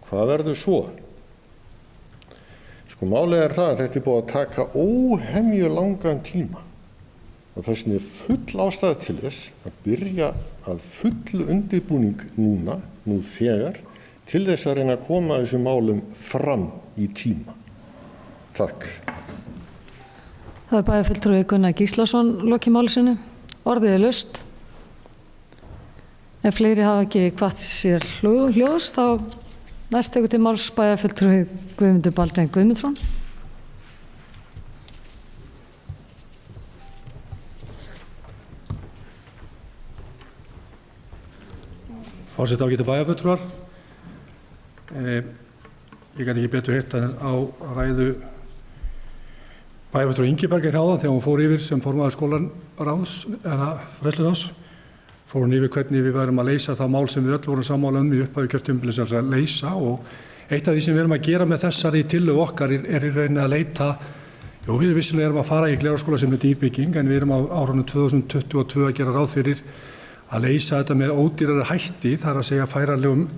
Speaker 4: Hvað verður svo? Málið er það að þetta er búið að taka óhemju langan tíma og þess vegna er full ástæða til þess að byrja að fullu undirbúning nú þegar til þess að reyna að koma þessum málum fram í tíma. Takk.
Speaker 1: Það er bæjarfulltrúi Gunnar Gíslason lokið máli sínu. Orðið er laust. Ef fleiri hafa ekki hvatt sér hljóðs þá næst tekur til máls bæjarfulltrúi Guðmundur Baldvin Guðmundsson.
Speaker 6: Forseti ágætu bæjarfulltrúar. Ég gæti ekki betur heyrt en á ræðu bæjarfulltrúi Ingibergar áðan þegar hún fór yfir sem formaður skólaráðs eða fræðsluráðs. Fór hún yfir hvernig við værum að leysa það mál sem við öll vorum sammála í upphafi kjörtímabilsins að leysa, og eitt af því sem við erum að gera með þessari tillögu okkar er í rauninni að leita, við vissulega erum að fara í Glerárskóla sem er dýrbygging, en við erum á árunum 2022 að gera ráð fyrir að leysa þetta með ódýrari hætti, þar að segja færanlegum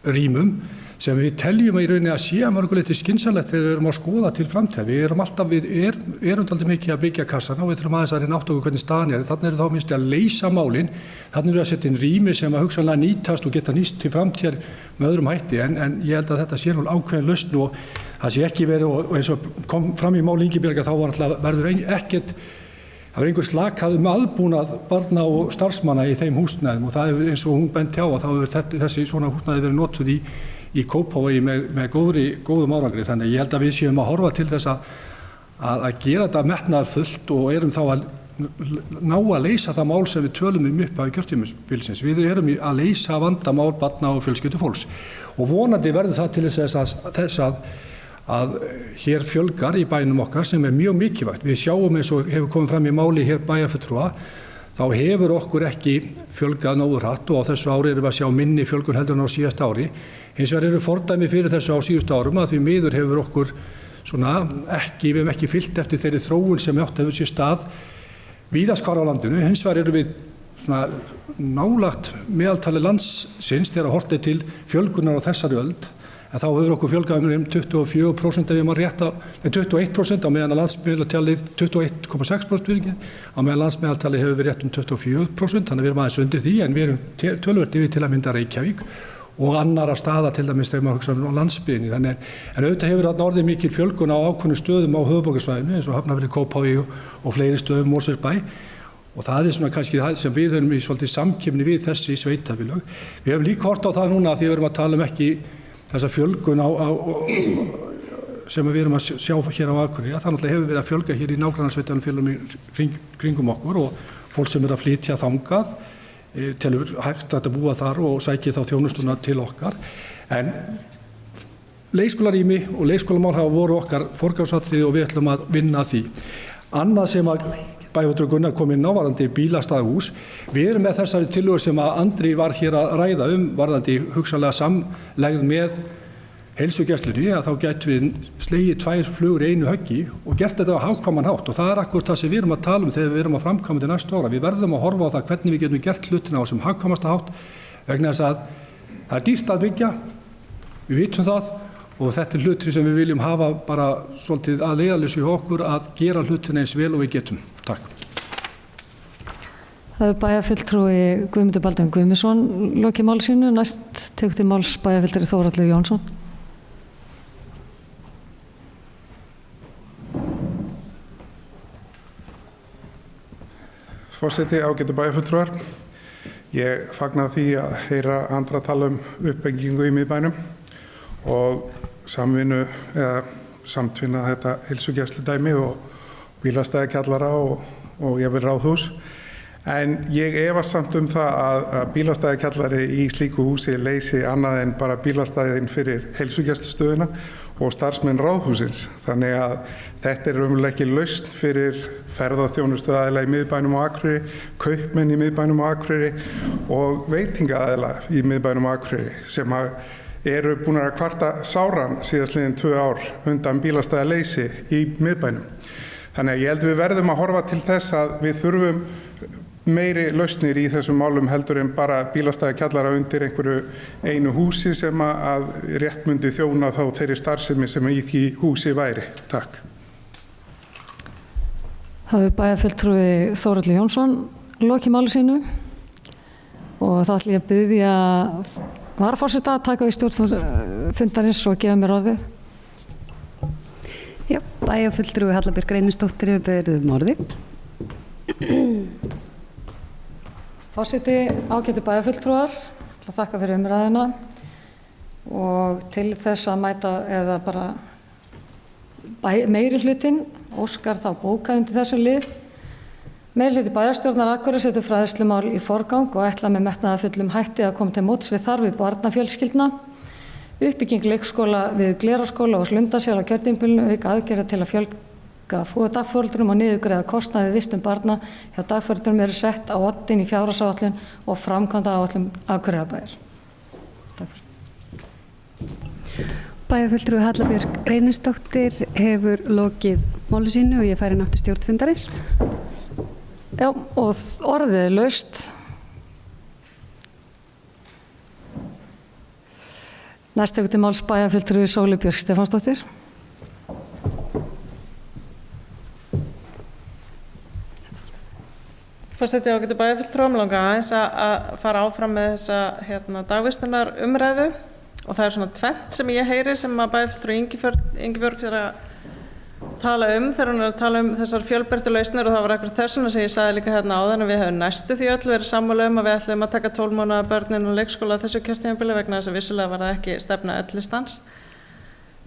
Speaker 6: rýmum, sem við teljum í rauninni að sé að mörguleyti skynsamlegt þegar við erum að skoða til framtíðar. Við erum dálítið mikið að byggja kassana og við þurfum aðeins að reyna átta okkur hvernig staðan er. Þannig eru þá minnst að leysa málin, þannig eru að setja inn rými sem að hugsanlega nýtast og geta nýst til framtíðar með öðrum hætti, en ég held að þetta sé nú ákveðin lausn og það sé ekki verið, og eins og kom fram í máli Ingibjargar, þá var alltaf verður ekkert, það var einhver slakað aðbúnað barna og starfsmanna í þeim húsnæðum, og það er eins og hún benti á að þá hefur þessi svona húsnæði verið notuð í Kópavogi með góðum árangri. Þannig ég held að við séum að horfa til þess að gera þetta metnaðarfullt og erum þá að ná að leysa það mál sem við tölum upphafi kjörtímabilsins. Við erum að leysa vandamál barna og fjölskyldufólks og vonandi verður það til þess að hér fjölgar í bænum okkar sem er mjög mikilvægt. Við sjáum eins og hefur komið fram í máli hér bæjarfulltrúa þá hefur okkur ekki fjölgað nógu hratt og á þessu ári erum við að sjá minni fjölgun heldur en á síðasta ári. Hins vegar eru fordæmi fyrir þessu á síðustu árum að því miður hefur okkur við hefum ekki fylgt eftir þeirri þróun sem átt hefur sér stað víðast hvar á landinu. Hins vegar erum við nálagt meðaltali landsins þegar horft er til fjölgunar á þessari öld. En þá hefur okkur fjölgað 24% ef ég maður rétt 21% á meðan að landsmeðaltalið 21,6% á meðan landsmeðaltalið hefur verið rétt 24%, þannig að við erum aðeins undir því en við erum töluvert yfir til að mynda Reykjavík og annara staða til dæmis þegar maður hugsa á landsbyggðinni. En auðvitað hefur þarna orðið mikil fjölgun á ákveðnum stöðum á höfuðborgarsvæðinu eins og Hafnarfirði, Kópavogi og fleiri stöðum Mosfellsbæ. Og það kannski það sem við erum í svolítið samkeppni við þessi sveitarfélög. Við höfum líka horft á það núna því við erum að tala ekki þessa fjölgun sem við erum að sjá hér á Akureyri. Það náttúrulega hefur verið að fjölga hér í nágrannasveitarfélögum kringum okkur og fólk sem að flytja þangað telur hægt að búa þar og sækja þá þjónustuna til okkar. En leikskólarými og leikskólamál hafa voru okkar forgangsatriði og við ætlum að vinna að því. Annað sem að bæjarfulltrúi Gunnar kom inn á varðandi bílastæðahús. Við erum með þessari tillögu sem að Andri var hér að ræða varðandi hugsanlega samlegð með heilsugæslunni að þá gætum við slegið 2 flugur í einu höggi og gert þetta á hagkvæman hátt og það er akkúrat það sem við erum að tala þegar við erum að framkvæma til næstu ára. Við verðum að horfa á það hvernig við getum gert hlutina á þessum hagkvæmasta hátt vegna þess að það er dýrt að byggja, við vitum það og þetta er hlutir sem við viljum hafa bara svolítið að leiðarljósi hjá okkur að gera hlutina eins vel og við getum. Takk.
Speaker 1: Það er bæjarfulltrúi Guðmundur Baldvin Guðmundsson lokið máli sínu. Næst tekur til máls bæjarfulltrúi Þórhallur Jónsson.
Speaker 7: Forseti, ágætu bæjarfulltrúar. Ég fagna því að heyra Andra tala uppbyggingu í miðbænum og samvinnu eða samtvinna þetta heilsugæsludæmi og bílastæðakjallara og jafnvel ráðhús. En ég efast samt það að bílastæðakjallari í slíku húsi leysi annað en bara bílastæðin fyrir heilsugæslustöðina og starfsmenn ráðhúsins. Þannig að þetta er raunverulega ekki lausn fyrir ferðaþjónustuaðila í miðbænum á Akureyri, kaupmenn í miðbænum á Akureyri og veitingaaðila í miðbænum á Akureyri sem eru búin að kvarta sáran síðastliðin 2 ár undan bílastæðaleysi í miðbænum. Þannig að ég held við verðum að horfa til þess að við þurfum meiri lausnir í þessum málum heldur en bara bílastæðakjallara undir einhverju einu húsi sem að rétt myndi þjóna þá þeirri starfsemi sem í því húsi væri. Takk.
Speaker 1: Það er bæjarfulltrúi Þórhallur Jónsson lokið máli sínu og þá ætla ég að biðja varaforseta að taka við stjórn fundarins og gefa mér orðið.
Speaker 8: Já, bæjarfulltrúi Hallabjörg Reynisdóttir hefur beðið orðið.
Speaker 1: Forseti, ágætu bæjarfulltrúar, ætla að þakka fyrir umræðina og til þess að mæta eða bara meiri hlutinn óskar þá bókað undir þessu lið. Meirihluti bæjarstjórnar Akureyrar setur fræðslumál í forgang og ætla með metnaðarfullum hætti að koma til móts við þarfir barnafjölskyldna. Uppbygging leikskóla við Glerárskóla og Lundarsel á kjörtímabilinu auk aðgerða til að fjölga dagforeldrum og niðurgreiða kostnað við vistun barna hjá dagforeldrum eru sett á oddinn í fjárhagsáætlun og framkvæmdaáætlun Akureyrarbæjar. Takk.
Speaker 8: Bæjarfulltrúi Hallabjörg Reynisdóttir hefur lokið máli sínu og ég færi aftur stjórn fundarins.
Speaker 1: Já, og orðið er laust. Næst tekur til máls bæjarfulltrúi Sóley Björk Stefánsdóttir.
Speaker 5: Forseti, ágætu bæjarfulltrúar, mig langar aðeins að fara áfram með þessa dagvistunar umræðu og það er svona tvennt sem ég heyri sem að bæjarfulltrúi Ingibjörg er að tala þegar hún er að tala þessar fjölbreyttu lausnir og það var eitthvað þessuna sem ég sagði líka hérna áðan að við höfum næstu því öll verið sammála að við ætlum að taka 12 mánaða börnin og leikskóla þessu kjörtímabili vegna þess að vissulega var það ekki stefna L-listans.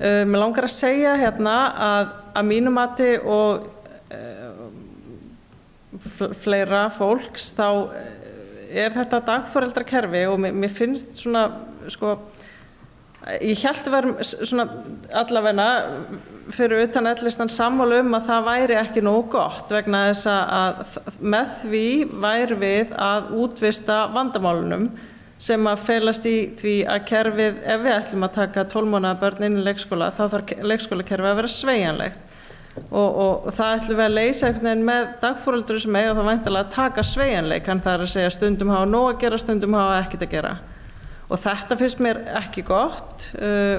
Speaker 5: Mig langar að segja hérna að mínu mati og fleira fólks þá er þetta dagforeldrakerfi og mér finnst svona ég held að vera svona allavegna fyrir utan ellistan sammála að það væri ekki nógu gott vegna þess að með því væri við að útvista vandamálunum sem að felast í því að kerfið, ef við ætlum að taka 12 mánaða börn inn í leikskóla, þá þarf leikskólakerfið að vera sveigjanlegt. Og það ætlum við að leysa einhvern veginn með dagforeldrar sem eiga þá væntanlega að taka sveigjanleikann, það að segja stundum hafa nóg að gera, stundum hafa ekkert að gera. Og þetta finnst mér ekki gott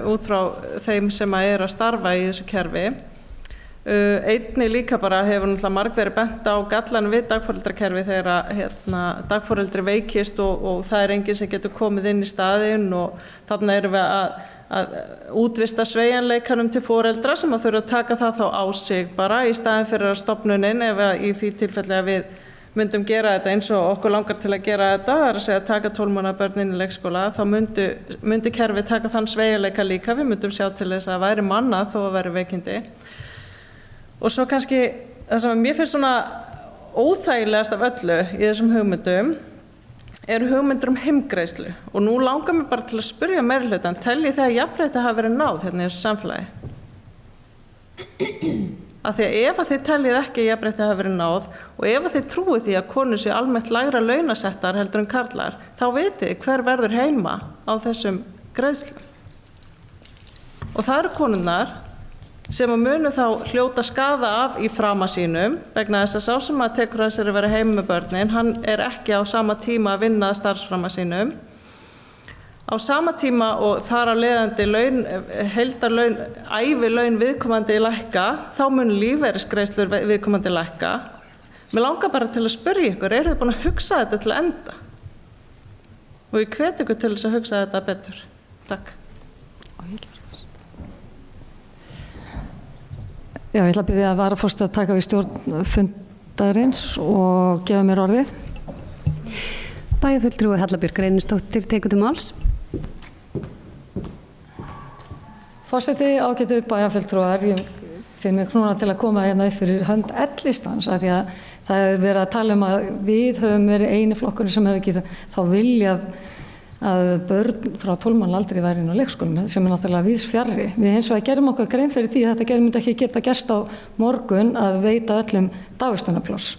Speaker 5: út frá þeim sem að starfa í þessu kerfi. Einnig líka bara hefur náttúrulega margverið bent á gallan við dagforeldrakerfi þegar dagforeldri veikist og það enginn sem getur komið inn í staðinn og þarna erum við að útvista sveigjanleikanum til foreldra sem að þurfa að taka það þá á sig bara í staðinn fyrir að stofnunin ef í því tilfelli að við myndum gera þetta eins og okkur langar til að gera þetta, það að segja taka 12 mánaða börn inn í leikskóla, þá myndi kerfið taka þann sveigjanleika líka, við myndum sjá til þess að væri mannað þó að væri veikindi. Og svo kannski það sem mér finnst svona óþægilegast af öllu í þessum hugmyndum hugmyndur heimgreiðslu og nú langar mér bara til að spyrja meirihlutann, teljið þið að jafnrétti hafi verið náð hérna í þessu samfélagi? Af því að ef þið teljið ekki að jafnrétti hafi verið náð og ef þið trúið því að konur séu almennt lægra launasettar heldur en karlar, þá vitið hver verður heima á þessum greiðslum. Og það eru konurnar sem að munu þá hljóta skaða af í frama sínum vegna þess að sá sem að tekur að sér að vera heima með börnin, hann ekki á sama tíma að vinna að starfsframa sínum. Á sama tíma og þar á leiðandi heildarlaun, ævilaun viðkomandi lækka, þá mun lífeyrisgreiðslur viðkomandi lækka. Mér langar bara til að spyrja ykkur, þið búin að hugsa þetta til enda? Og ég hvet ykkur til þess að hugsa þetta betur. Takk.
Speaker 1: Já, ég ætla að byrja að varaforstjóri að taka við stjórn fundarins og gefa mér orðið.
Speaker 8: Bæjarfulltrúi Hallabjörg Reynisdóttir tekur til máls.
Speaker 1: Forseti, ágætu bæjarfulltrúar, ég finn mig knúna til að koma hérna upp fyrir hönd ellistans af því að það verið að tala að við höfum verið eini flokkurinn sem hefur ekki þá viljað að börn frá 12 mánaða aldri væri inn á leikskólum, sem náttúrulega víðs fjarri. Við hins vegar gerum okkur grein fyrir því að þetta myndi ekki geta gerst á morgun að veita öllum dagvistunarpláss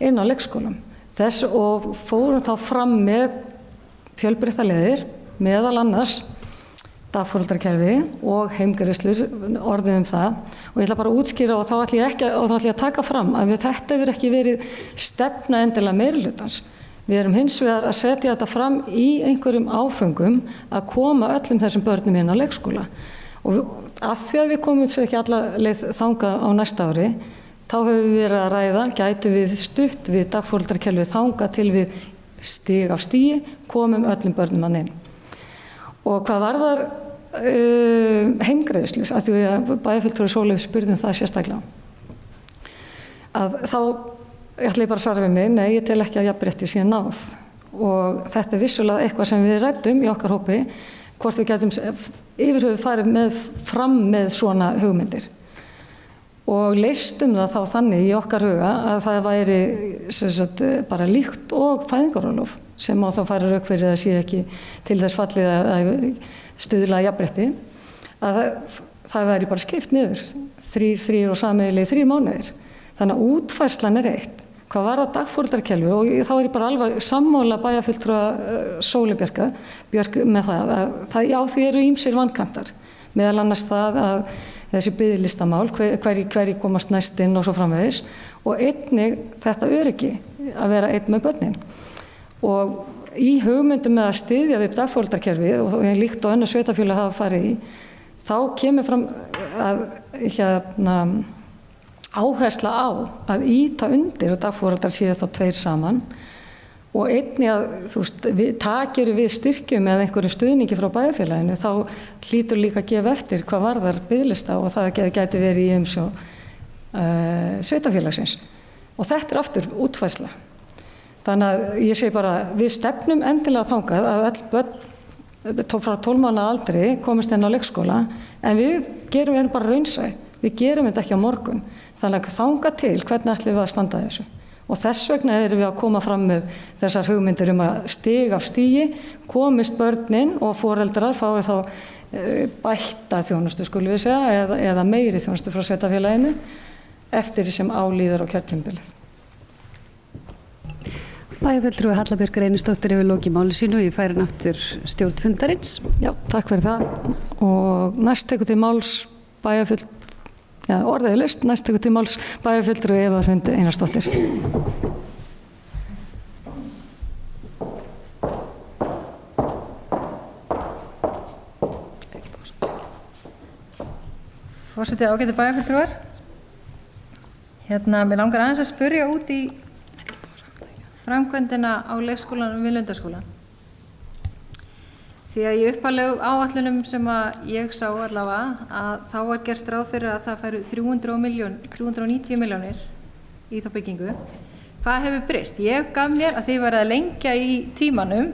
Speaker 1: inn á leikskólum. Þess og fórum þá fram með fjölbreyttar leiðir, meðal annars dagforeldrakerfi og heimgreiðslur, orðum það. Og ég ætla bara að útskýra og þá ætla ég að taka fram að þetta hefur ekki verið stefna endilega meirihlutans. Við erum hins vegar að setja þetta fram í einhverjum áföngum að koma öllum þessum börnum inn á leikskóla. Og að því að við komum ekki alla leið þangað á næsta ári, þá höfum við verið að ræða, gætu við stutt við dagforeldrakerfið þangað til við stig af stigi, komum öllum börnum inn. Og hvað varðar heimgreiðslur, að því að bæjarfulltrúi Sólveig spurði það sérstaklega, að þá ætla ég bara að svara við mig, nei, ég tel ekki að jafnrétti sé náð og þetta vissulega eitthvað sem við ræddum í okkar hópi, hvort við getum yfirhöfuð farið fram með svona hugmyndir og leystum það þá þannig í okkar huga að það væri bara líkt og fæðingarorlof sem á þá færi rök fyrir að sé ekki til þess fallið að stuðla jafnrétti, að það væri bara skipt niður, 3 og sameiginlega 3 mánuðir. Þannig að útfærslan eitt. Hvað var það dagforeldrakerfi og þá ég bara alveg sammála bæjarfulltrúa Sólveig Björk með það, já því eru ýmsir vankantar, meðal annars það að þessi biðlistamál, hverji komast næst inn og svo framvegis og einnig þetta öryggi að vera einn með börnin. Og í hugmyndum með að styðja við dagforeldrakerfið og líkt og önnur sveitarfélög hafa farið í, þá kemur fram að áhersla á að ýta undir og dagforeldrar séu þá 2 saman og einnig að takir við styrkjum eða einhverju stuðningi frá bæjarfélaginu, þá hlýtur líka að gefa eftir hvað varðar biðlista og það gæti verið í umsjá sveitarfélagsins. Og þetta aftur útfærsla. Þannig að ég segi bara, við stefnum endilega þangað að öll börn frá 12 mánaða aldri komist inn á leikskóla, en við gerum bara raunsæ. Við gerum þetta ekki á morgun. Þannig að þangað til hvernig ætlum við að standa þessu. og þess vegna erum við að koma fram með þessar hugmyndir að stig af stigi komist börnin og foreldrar fái þá bætta þjónustu skulum við segja eða meiri þjónustu frá sveitarfélaginu eftir því sem álíður á kjörtímabilið.
Speaker 8: Bæjarfulltrúi Hallabjörg Reynisdóttir hefur lokið máli sínu og ég færi aftur stjórn fundarins.
Speaker 1: Já, takk fyrir það og næst tekur til máls orðið laust, næst tekur til máls bæjarfulltrúi Eva Hrund Einarsdóttir.
Speaker 9: Forseti, ágætu bæjarfulltrúar. Mér langar aðeins að spyrja út í framkvæmdina á leikskólanum við Lundarskóla. Því að í upphaflegu áætlunum sem að ég sá allavega að þá var gert ráð fyrir að það færu 390 milljónir í þá byggingu. Hvað hefur breyst? Ég gaf mér að þið verið að lengja í tímanum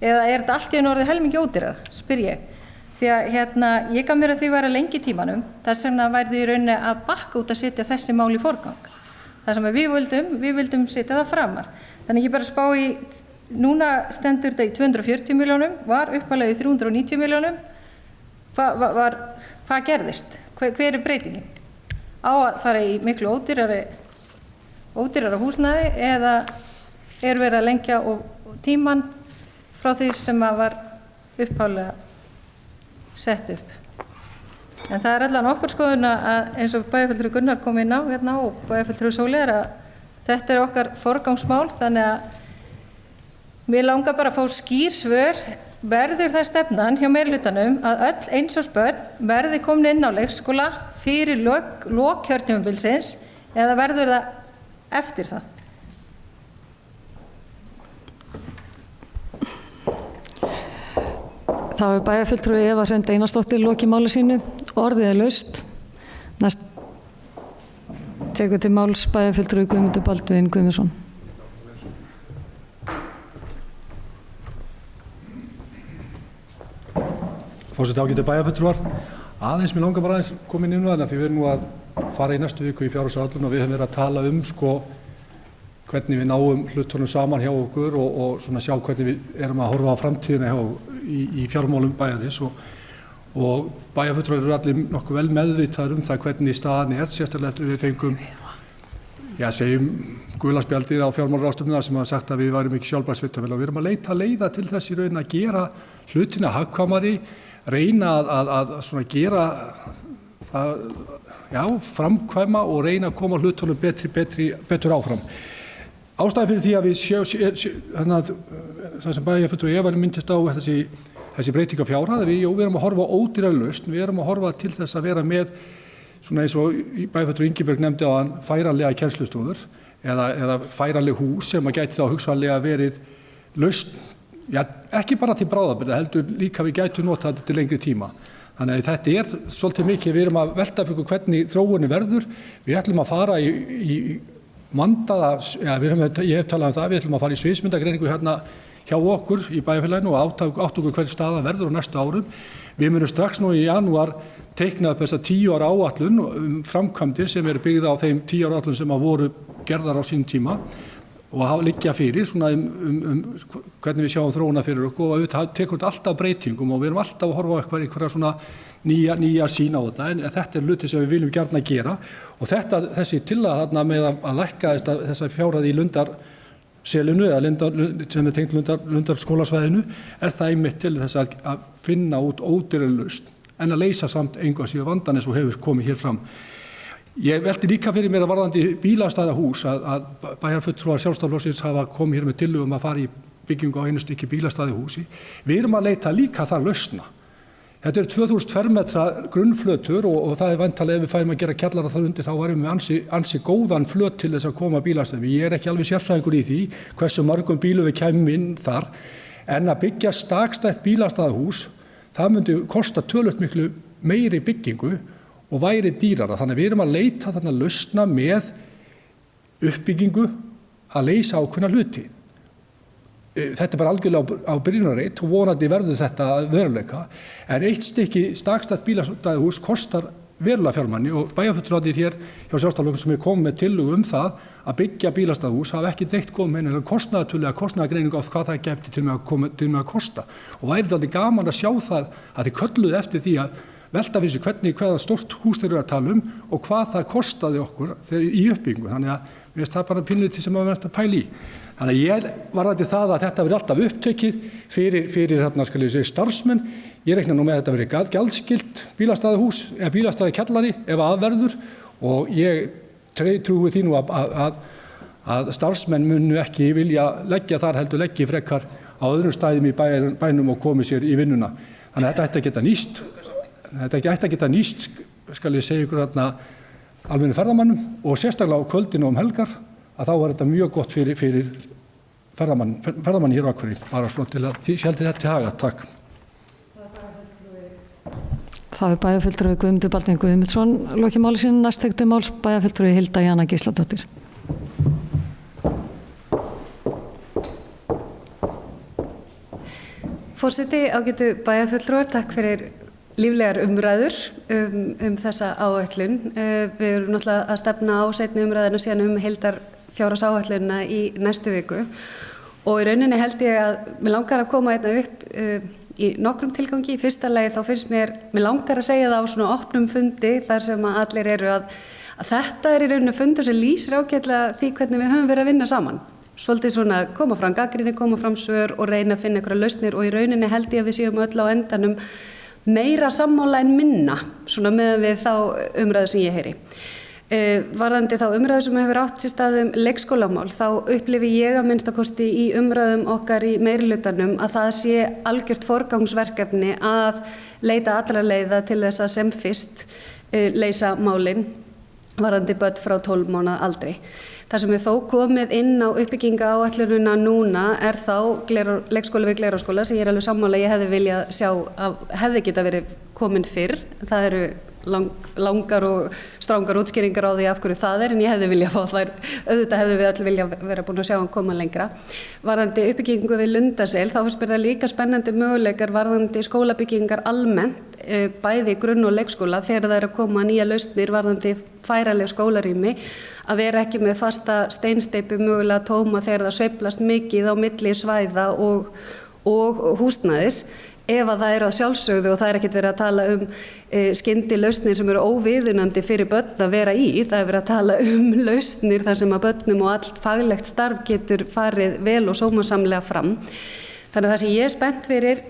Speaker 9: eða er þetta allt í einu orðið helmingi ódýrara, spyr ég. Því að ég gaf mér að þið verið að lengja í tímanum, þess vegna værið í rauninni að bakka út að setja þessi mál í forgang. Það sem við vildum setja það framar. Þannig ég bara spá í núna stendur þetta í 240 milljónum, var upphaflega í 390 milljónum. Hvað gerðist? Hver er breytingin? Á að fara í miklu ódýrara húsnæði eða er verið að lengja tíman frá því sem var upphaflega sett upp? En það er allan okkur skoðun að eins og bæjarfulltrúi Gunnar kom inn á og bæjarfulltrúi Sóley að þetta er okkar forgangsmál, þannig að mér langar bara að fá skýr svör. Verður það stefnan hjá meirihlutanum að öll einsásbörn verði komin inn á leikskóla fyrir lok kjörtímabilsins eða verður það eftir það?
Speaker 1: Þá er bæjarfulltrúi Eva Hrund Einarsdóttir lokið máli sínu, orðið er laust. Næst tekur til máls bæjarfulltrúi Guðmundur Baldvin Guðmundsson.
Speaker 6: Forseti, ágætu bæjarfulltrúar, aðeins mér langar bara aðeins komin inn á þarna því við erum nú að fara í næstu viku í fjárhagsáætlun og við höfum verið að tala hvernig við náum hlutunum saman hjá okkur og svona sjá hvernig við erum að horfa á framtíðina í fjármálum bæjarins og bæjarfulltrúar eru allir nokkuð vel meðvitaðir það hvernig staðan er, sérstaklega eftir við fengum, segjum gula spjaldið á fjármálaráðstefnuna sem hafa sagt að við værum ekki sjálfbært sveitarfélag og við erum að leita leiða til þess í raun að gera hlutina hagkvæmari, reyna að svona gera það, framkvæma og reyna að koma hlutunum betur áfram. Ástæðan fyrir því að það sem bæjarfulltrúi Eva minntist á þessi breyting á fjárhæð, við erum að horfa á ódýra lausn, við erum að horfa til þess að vera með svona eins og bæjarfulltrúi Ingibjörg nefndi á hann færanlega kennslustofur eða færanleg hús sem að gæti þá hugsanlega verið lausn, ekki bara til bráðabirgða heldur líka við gætum notað þetta til lengri tíma. Þannig að þetta er svolítið mikið, við erum að velta fyrir hvernig þróunin verður, við ætlum að fara í vandaða, ég hef talað það, við ætlum að fara í sviðsmyndagreiningu hérna hjá okkur í bæjarfélaginu og átta okkur hvernig staðan verður á næstu árum. Við munum strax nú í janúar teikna upp þessa 10 ára áætlun framkvæmdir sem eru byggða á þeim 10 ára áætlun sem voru gerðar á sínum tíma og liggja fyrir svona hvernig við sjáum þróuna fyrir okkur og við tekum þetta alltaf breytingum og við erum alltaf að horfa á einhverja svona nýja sín á þetta en þetta er hluti sem við viljum gjarna gera og þessi tillaga þarna með að lækka þessa fjárhæð í Lundarselinu eða sem er tengt Lundarskólasvæðinu er það einmitt til þess að finna út ódýrari lausn en að leysa samt engu að síðu vandan eins og hefur komið hér fram. Ég velti líka fyrir mér að varðandi bílastæðahús að bæjarfulltrúar Sjálfstæðisflokksins hafa komið hér með tillögu að fara í byggingu á einu stykki bílastæðahúsi. Við erum að leita líka þar lausna. Þetta eru 2000 fermetra grunnflötur og það er væntanlega ef við færum að gera kjallara þar undir þá varum við ansi góðan flöt til þess að koma bílastæði. Ég er ekki alveg sérfræðingur í því hversu mörgum bílum við kæmum inn þar en að byggja stakstætt bílastæðahús það myndi kosta töluvert miklu meiri byggingu og væri dýrara. Þannig við erum að leita þarna lausna með uppbyggingu að leysa ákveðna hluti. Þetta er bara algjörlega á byrjunarreit og vonandi verður þetta veruleika. En eitt stykki stakstætt bílastæðahús kostar verulega fjármagni og bæjarfulltrúarnir hér hjá Sjálfstæðisflokknum sem er komið með tillögu það að byggja bílastæðahús hafa ekki neitt komið með einhverja kostnaðargreiningu af hvað það gæti til með að kosta. Og væri þetta gaman að sjá það að þið kölluðu eftir því að velta fyrir sig hvaða stórt hús þeir eru að tala og hvað það kostaði okkur í uppbyggingu. Þannig að mér finnst það bara pínlítið sem að verða að pæla í. Þannig að ég varðandi það að þetta verði alltaf upptekið fyrir starfsmenn. Ég reikna nú með að þetta verði gjaldskylt bílastæðahús eða bílastæðakjallari ef aðverður og ég trúi því nú að starfsmenn munu ekki vilja leggja þar heldur leggja frekar á öðrum stæðum í bænum og komi sér í vinnuna. Þannig að þetta ætti að geta nýst, skal ég segja ykkur almennu ferðamannum og sérstaklega á kvöldinu um helgar að þá var þetta mjög gott fyrir ferðamann hér á Akureyri, bara svona til að því sjálfði þetta til haga. Takk.
Speaker 1: Það er bæjarfulltrúi Guðmundur Baldvin Guðmundsson lokið máli sínu. Næst tekið máls bæjarfulltrúi Hilda Jana Gísladóttir.
Speaker 8: Forseti, ágætu bæjarfulltrúar, takk fyrir líflegar umræður þessa áætlun. Við erum náttúrulega að stefna á seinni umræðina síðan heildarfjárhagsáætlunina í næstu viku og í rauninni held ég að mér langar að koma einna upp í nokkrum tilgangi. Í fyrsta lagi þá finnst mér langar að segja það á svona opnum fundi þar sem að allir eru að þetta er í rauninni fundur sem lýsir ágætlega því hvernig við höfum verið að vinna saman. Svolítið svona koma fram gagnrýni, koma fram svör og reyna að finna einhverja lausnir og í rauninni held ég að við séum öll á endanum meira sammála en minna, svona meðan við þá umræðu sem ég heyri. Varðandi þá umræðu sem hefur átt sér stað leikskólamál, þá upplifi ég að minnstakosti í umræðum okkar í meirihlutanum að það sé algjört forgangsverkefni að leita allra leiða til þess að sem fyrst leysa málin varðandi börn frá 12 mánaða aldri. Það sem er þó komið inn á uppbyggingaáætlunina núna er þá leikskóli við Glerárskóla sem ég er alveg sammála ég hefði viljað sjá að hefði geta verið komin fyrr. Það eru langar og strangar útskýringar á því af hverju það en ég hefði viljað fá þær, auðvitað hefði við öll viljað vera búin að sjá hann koma lengra. Varðandi uppbyggingu við Lundarsel þá finnst mér það líka spennandi möguleikar varðandi skólabyggingar almennt, bæði grunn- og leikskóla þegar það er að koma nýja lausnir varðandi færanleg skólarými, að vera ekki með fasta steinsteypu mögulega tóma þegar það sveiflast mikið á milli svæða og húsnæðis. Ef að það eru að sjálfsögðu og það er ekkert verið að tala skyndilausnir sem eru óviðunandi fyrir börn að vera í, það er verið að tala lausnir þar sem að börnum og allt faglegt starf getur farið vel og sómasamlega fram. Þannig að það sem ég er spennt fyrir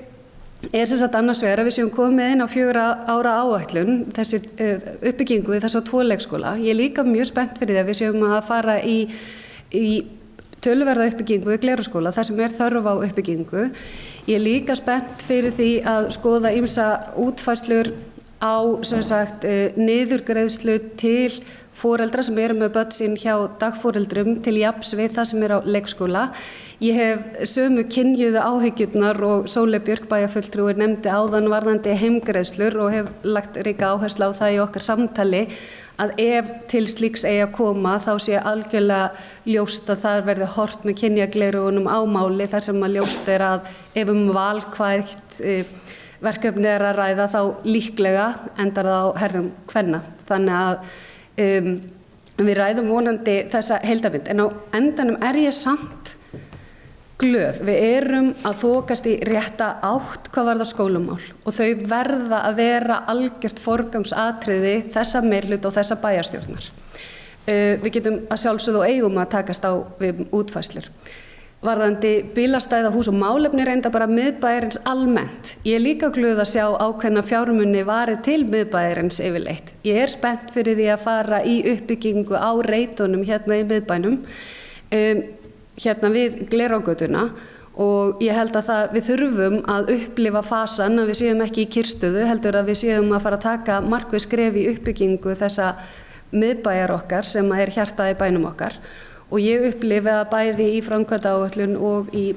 Speaker 8: er sem sagt annars vegar að við séum komið inn á 4 ára áætlun, þessi uppbyggingu við þessa 2 leikskóla. Ég er líka mjög spennt fyrir því að við séum að fara í töluverða uppbyggingu við Glerárskóla, þar sem er þörf á uppbyggingu. Ég er líka spennt fyrir því að skoða ýmsa útfærslur á sem sagt niðurgreiðslu til foreldra sem eru með börn sín hjá dagforeldrum til jafns við það sem er á leikskóla. Ég hef sömu kynjuðu áhyggjurnar og Sóley Björk bæjarfulltrúi nefndi áðan varðandi heimgreiðslur og hef lagt ríka áherslu á það í okkar samtali að ef til slíks eigi að koma þá sé algjörlega ljóst að það verði horft með kynjagleraugunum á máli þar sem að ljóst er að ef valkvætt verkefni er að ræða þá líklega endar það á herðum kvenna. Þannig að við ræðum vonandi þessa heildarmynd en á endanum er ég samt glöð. Við erum að þokast í rétta átt hvað varðar skólamál og þau verða að vera algjört forgangsatriði þessa meirihluta og þessa bæjarstjórnar. Við getum að sjálfsögðu og eigum að takast á við útfærslur. Varðandi bílastæðahús og málefni reynda bara miðbæjarins almennt. Ég er líka glöð að sjá ákveðna fjármuni varið til miðbæjarins yfirleitt. Ég er spennt fyrir því að fara í uppbyggingu á reitunum hérna í miðbænum, hérna við Glerárgötuna og ég held að við þurfum að upplifa fasan að við séum ekki í kyrrstöðu, heldur að við séum að fara að taka markviss skref í uppbyggingu þessa miðbæjar okkar sem er hjartað í bænum okkar. Og ég upplifi að bæði í framkvæmdaáætlun og í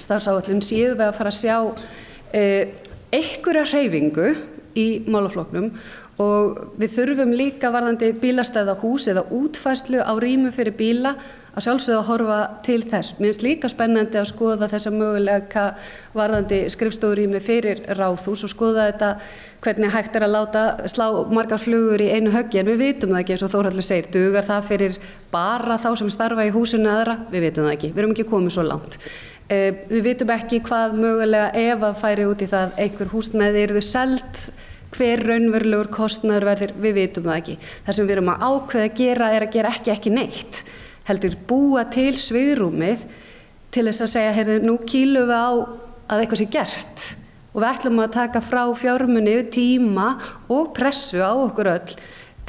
Speaker 8: starfsáætlun séum við að fara að sjá einhverja hreyfingu í málaflokknum og við þurfum líka varðandi bílastæðahús eða útfærslu á rýmu fyrir bíla að sjálfsögðu að horfa til þess. Mér finnst líka spennandi að skoða þessa möguleika varðandi skrifstofurými fyrir Ráðhús og skoða þetta hvernig hægt að láta slá margar flugur í einu höggi, en við vitum það ekki eins og Þórhallur segir, dugar það fyrir bara þá sem starfa í húsinu aðra? Við vitum það ekki, við erum ekki komið svo langt. Við vitum ekki hvað mögulega ef að færi út í það einhver húsnæði yrðu seld, hver raunverulegur kostnaður verður, við vitum það ekki. Það sem við erum að ákveða að gera er að gera ekki neitt, heldur búa til svigrúmið til þess að segja, heyrðu, nú kýlum við á að eitthvað sé gert og við ætlum að taka frá fjármuni, tíma og pressu á okkur öll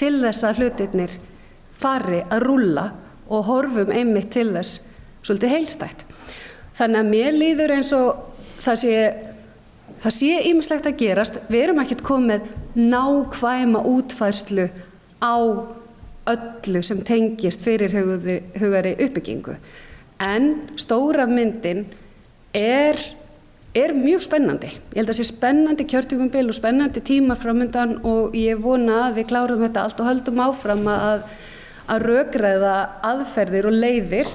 Speaker 8: til þess að hlutirnir fari að rúlla og horfum einmitt til þess svolítið heilstætt. Þannig að mér líður eins og það sé ýmislegt að gerast. Við erum ekkert komið nákvæma útfærslu á öllu sem tengist fyrir hugari uppbyggingu. En stóra myndin er mjög spennandi. Ég held að sé spennandi kjörtímabil og spennandi tímar framundan og ég vona að við klárum þetta allt og höldum áfram að rökræða aðferðir og leiðir.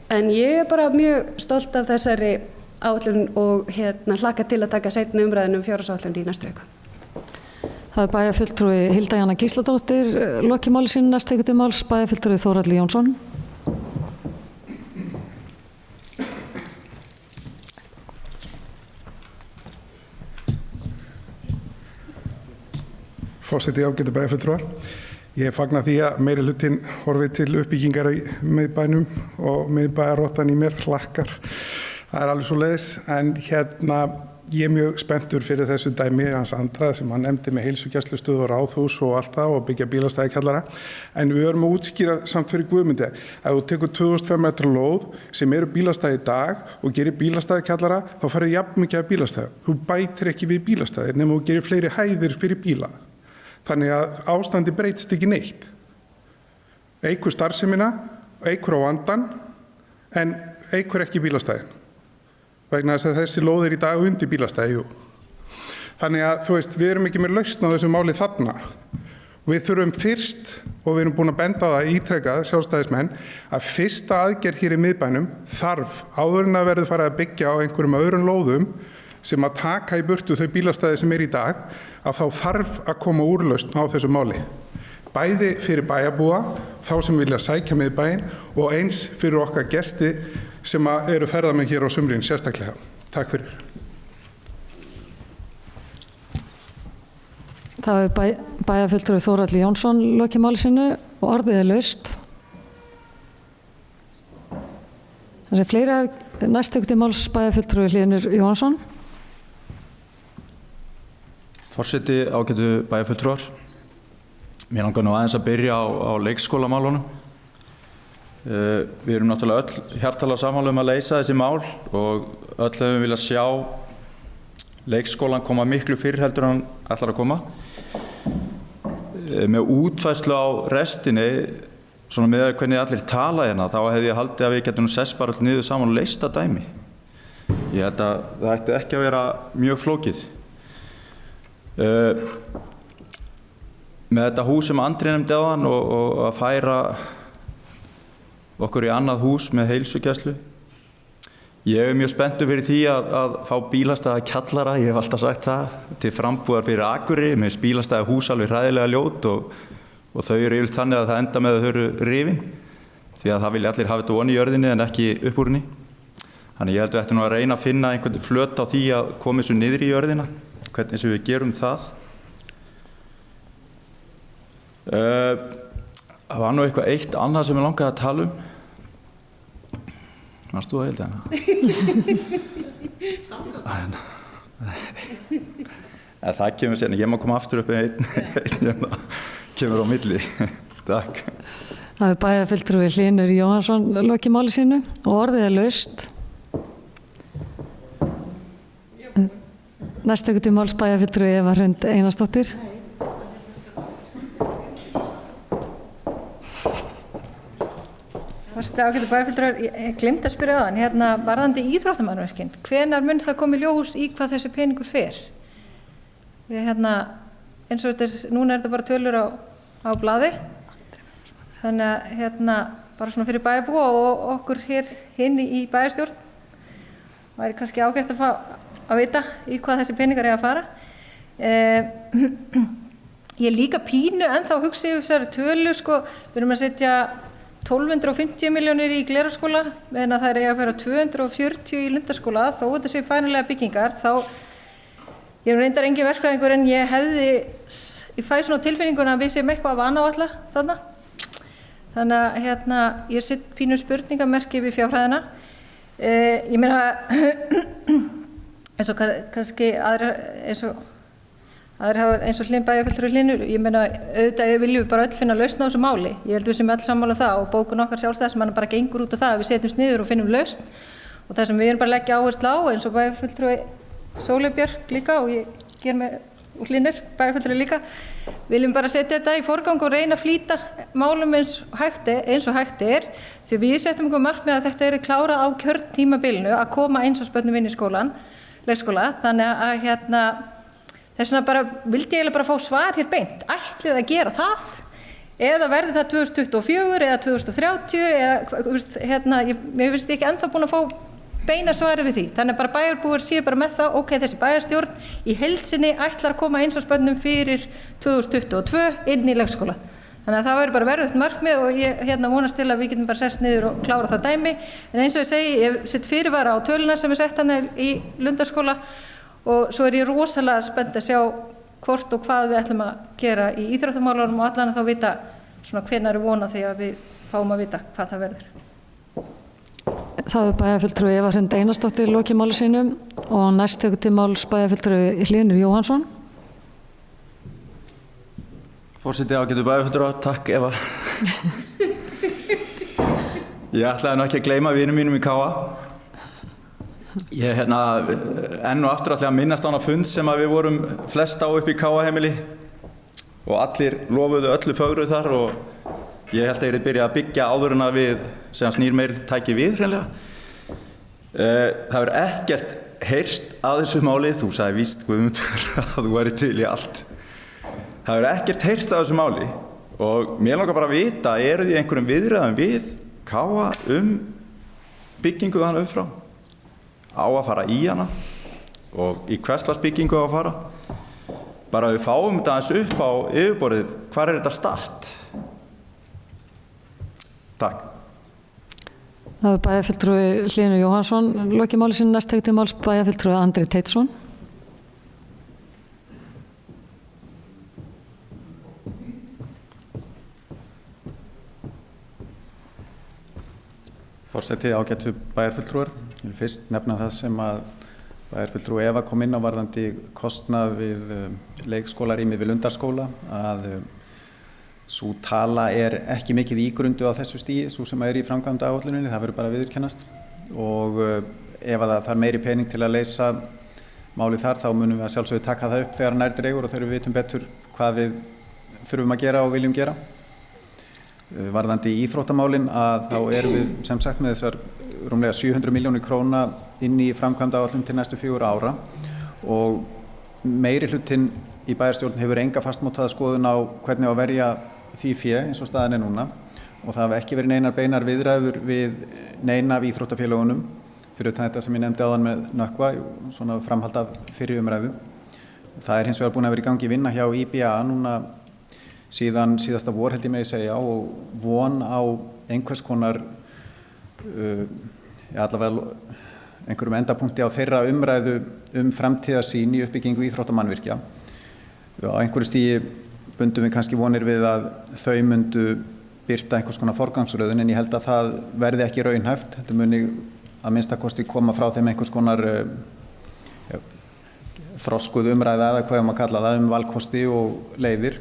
Speaker 8: En ég er bara mjög stolt af þessari áætlun og hlakka til að taka seinni umræðinu fjárhagsáætlun í næstu viku.
Speaker 1: Það er bæjarfulltrúi Hilda Jana Gísladóttir, lokið máli sínu, næst tekur til máls bæjarfulltrúi Þórhallur Jónsson.
Speaker 7: Forseti, ágætu bæjarfulltrúar. Ég fagna því að meiri hlutinn horfi til uppbyggingar í miðbænum og miðbæjarrottan í mér hlakkar. Það er alveg svo leiðis, en ég er mjög spenntur fyrir þessu dæmi hans Andra sem hann nefndi með heilsugæslustöð og Ráðhús og allt það og byggja bílastæðikjallara. En við erum að útskýra samt fyrir Guðmundi að þú tekur 2005 metra lóð sem eru bílastæði í dag og gerir bílastæðikjallara, þá farið jafn mikið af bílastæði. Þú bætir ekki við bílastæðir nema þú gerir fleiri hæðir fyrir bíla. Þannig að ástandi breytist ekki neitt. Eykur starfsemina, eykur á vandann, en eykur ekki bílastæðin. Vegna þess að þessi lóð í dag undir bílastæði. Þannig að við erum ekki með lausn á þessu máli þarna. Við þurfum fyrst, og við erum búin að benda á það ítrekað, sjálfstæðismenn, að fyrsta aðgerð hér í miðbænum þarf áður en að verður farið að byggja á einhverjum öðrum lóðum sem að taka í burtu þau bílastæði sem í dag, að þá þarf að koma úrlausn á þessu máli. Bæði fyrir bæjarbúa, þá sem vilja sækja miðbæinn og eins fyrir okkar gesti sem eru ferðamenn hér á sumrin sérstaklega. Takk fyrir.
Speaker 1: Það er bæjarfulltrúi Þórhallur Jónsson lokið máli sínu og orðið er laust. Það er fleira næst tekur til máls bæjarfulltrúi Hlynur Jónsson.
Speaker 10: Forseti, ágætu bæjarfulltrúar. Mér langar nú aðeins að byrja á leikskólamálunum. Við erum náttúrulega öll hjartanlega sammála að leysa þessi mál og öll hefum viljað sjá leikskólan koma miklu fyrr heldur en hann ætlar að koma. Með útfærslu á restinni, svona með hvernig allir tala hérna, þá hefði ég haldið að við getum sess bara niður saman og leyst það dæmi. Ég held að það ætti ekki að vera mjög flókið. Með þetta hús sem Andri nefndi áðan og að færa okkur í annað hús með heilsugæslu. Ég er mjög spenntur fyrir því að fá bílastæða kjallara, ég hef alltaf sagt það, til frambúðar fyrir Akureyri, með bílastæða hús alveg hræðilega ljót og þau eru yfirleitt þannig að það enda með að þau eru rifin, því að það vilja allir hafa þetta ofan í jörðinni en ekki upp úr henni. Þannig ég held að við ættum nú að reyna að finna einhvern flöt á því að koma þessu niður í jörðina, hvernig sem við gerum það. Það var nú eitthvað eitt annað sem ég langaði að tala um. Varst þú að heilda hana? Það kemur sérna, ég má koma aftur upp einn kemur á milli. Takk.
Speaker 1: Það er bæjarfulltrúi Hlynur Jónsson lokið máli sínu og orðið er laust. Næst tekur til máls bæjarfulltrúi Eva Hrund Einarsdóttir.
Speaker 9: Forseti, ágætu bæjarfulltrúar, ég gleymdi að spyrja á hann, varðandi íþróttamannvirkin, hvenær mun það komi ljós í hvað þessi peningur fer? Eins og núna er þetta bara tölur á blaði, þannig að bara svona fyrir bæjarbúa og okkur hér hinn í bæjarstjórn. Það væri kannski ágætt að fá að vita í hvað þessi peningar að fara. Ég líka pínu ennþá hugsa yfir þessari tölu, sko, við erum að setja 1250 milljónir í Glerárskóla, meðan að það að vera 240 í Lundarskóla, þó þetta sé fænilega byggingar, þá ég reyndar engin verkfræðingur en ég fæ svona tilfinninguna að við séum eitthvað að vanáætla þarna. Þannig að ég set pínu spurningamerki við fjárhæðina. Ég meina, eins og kannski eins og Hlyn bæjarfulltrúi Hlynur, ég meina, auðvitað viljum við bara öll finna lausn á þessu máli. Ég held við sem öll sammála það og bókun okkar sjálfstæðismanna bara gengur út á það að við setjumst niður og finnum lausn. Og það sem við erum bara að leggja áherslu á, eins og bæjarfulltrúi Sóley Björk líka og ég ger með Hlynur bæjarfulltrúi líka, viljum bara setja þetta í forgang og reyna að flýta málum eins og hægt er, því við setjum okkur markmið að þetta er klárað á kjörtímabilinu að koma eins og spönnum inn í leikskóla, þannig að þess vegna bara vildi ég bara fá svar hér beint, ætlið að gera það eða verði það 2024 eða 2030 eða mér finnst ekki ennþá búin að fá beina svari við því, þannig að bara bæjarbúar séu bara með það, ok, þessi bæjarstjórn í heild sinni ætlar að koma eins og spönnum fyrir 2022 inn í leikskóla. Þannig að það verður bara verðugt markmið og ég vonast til að við getum bara sest niður og klára það dæmi, en eins og ég segi, ég sett fyrirvara á töluna sem sett hann í Lundarskóla og svo ég rosalega spennt að sjá hvort og hvað við ætlum að gera í íþróttamálunum og allan að þá vita svona hvenær vona því að við fáum að vita hvað það verður.
Speaker 1: Það bæjarfulltrúi Eva Hrund Einarsdóttir lokið máli sínum og næst tekur til máls bæjarfulltrúi Hlynur Jóhannsson.
Speaker 10: Forseti ágætu bæjarfulltrúa, takk Eva. Ég ætlaði nú ekki að gleyma vinum mínum í KA. Ég enn og aftur ætla að minnast á hana fund sem að við vorum flest á upp í KA-heimili og allir lofuðu öllu fögru þar og ég held að ég byrja að byggja áður en að við sem snýr meir tæki við hreinlega. Það hefur ekkert heyrst að þessu máli, þú sagði víst Guðmundur að þú væri til í allt. Það hefur ekkert heyrst að þessu máli og mér langar bara að vita, eru þið einhverjum viðræðum við KA byggingu þannig upp frá? Á að fara í hana og í hverslags byggingu á að fara? Bara við fáum þetta aðeins upp á yfirborðið, hvar þetta statt? Takk.
Speaker 1: Það bæjarfulltrúi Hlynur Jóhannsson lokið máli sínu, næst tekur til máls bæjarfulltrúi Andri Teitsson.
Speaker 2: Forseti, ágætu bæjarfulltrúar. Ég vil fyrst nefna það sem að bæjarfulltrúi Eva kom inn á varðandi kostnað við leikskólarými við Lundarskóla, að sú tala ekki mikið ígrundu á þessu stigi, sú sem í framkvæmdaáætluninni, það verður bara að viðurkennast og ef það þarf meiri pening til að leysa málið þar, þá munum við að sjálfsögðu taka það upp þegar nær dregur og þegar við vitum betur hvað við þurfum að gera og viljum gera. Varðandi íþróttamálin að þá erum við sem sagt með þessar rúmlega 700 milljónir króna inn í framkvæmdaáætlun til næstu 4 ára og meiri hlutinn í bæjarstjórn hefur enga fastmótaða skoðun á hvernig á að verja því fé eins og staðan núna og það hafa ekki verið neinar beinar viðræður við neina af íþróttafélögunum fyrir utan þetta sem ég nefndi áðan með Nökkva, svona framhald af fyrri umræðu. Það hins vegar búin að vera í gangi vinna hjá IBA núna síðan síðasta vor held ég með að segja og von á einhvers konar allavega einhverjum endapunkti á þeirra umræðu framtíðarsýn í uppbyggingu íþróttamannvirkja. Á einhverju stigi bundum við kannski vonir við að þau myndu birta einhvers konar forgangsröðun en ég held að það verði ekki raunhæft, heldur muni að minnstakosti koma frá þeim einhvers konar þroskuð umræða eða hvað maður kalla það valkosti og leiðir.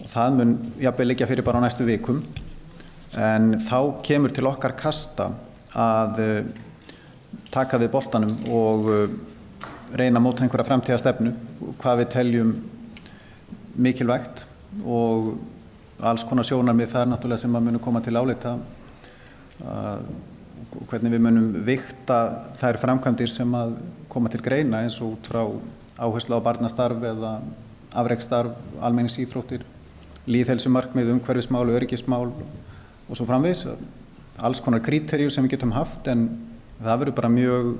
Speaker 2: Og það mun jafnvel liggja fyrir bara á næstu vikum en þá kemur til okkar kasta að taka við boltanum og reyna að móta einhverja framtíðarstefnu, hvað við teljum mikilvægt og alls konar sjónarmið þar náttúrulega sem að munu koma til álita hvernig við munum vigta þær framkvæmdir sem að koma til greina eins og út frá áherslu á barnastarf eða afreksstarf, almenningsíþróttir, lýðheilsumarkmið, umhverfismál, öryggismál og svo framvegis, alls konar kríteríu sem við getum haft, en það verður bara mjög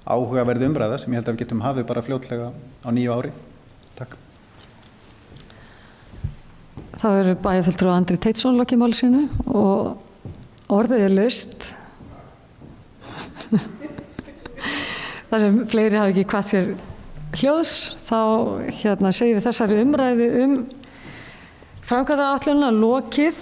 Speaker 2: áhugaverð umræða sem ég held að við getum hafið bara fljótlega á nýju ári. Takk.
Speaker 1: Það verður bæjarfulltrúi Andri Teitsson lokið máli sínu og orðið er laust. Þar sem fleiri hafi ekki hvað sér hljóðs, þá segjum við þessari umræðu framkvæmdaáætlunina lokið.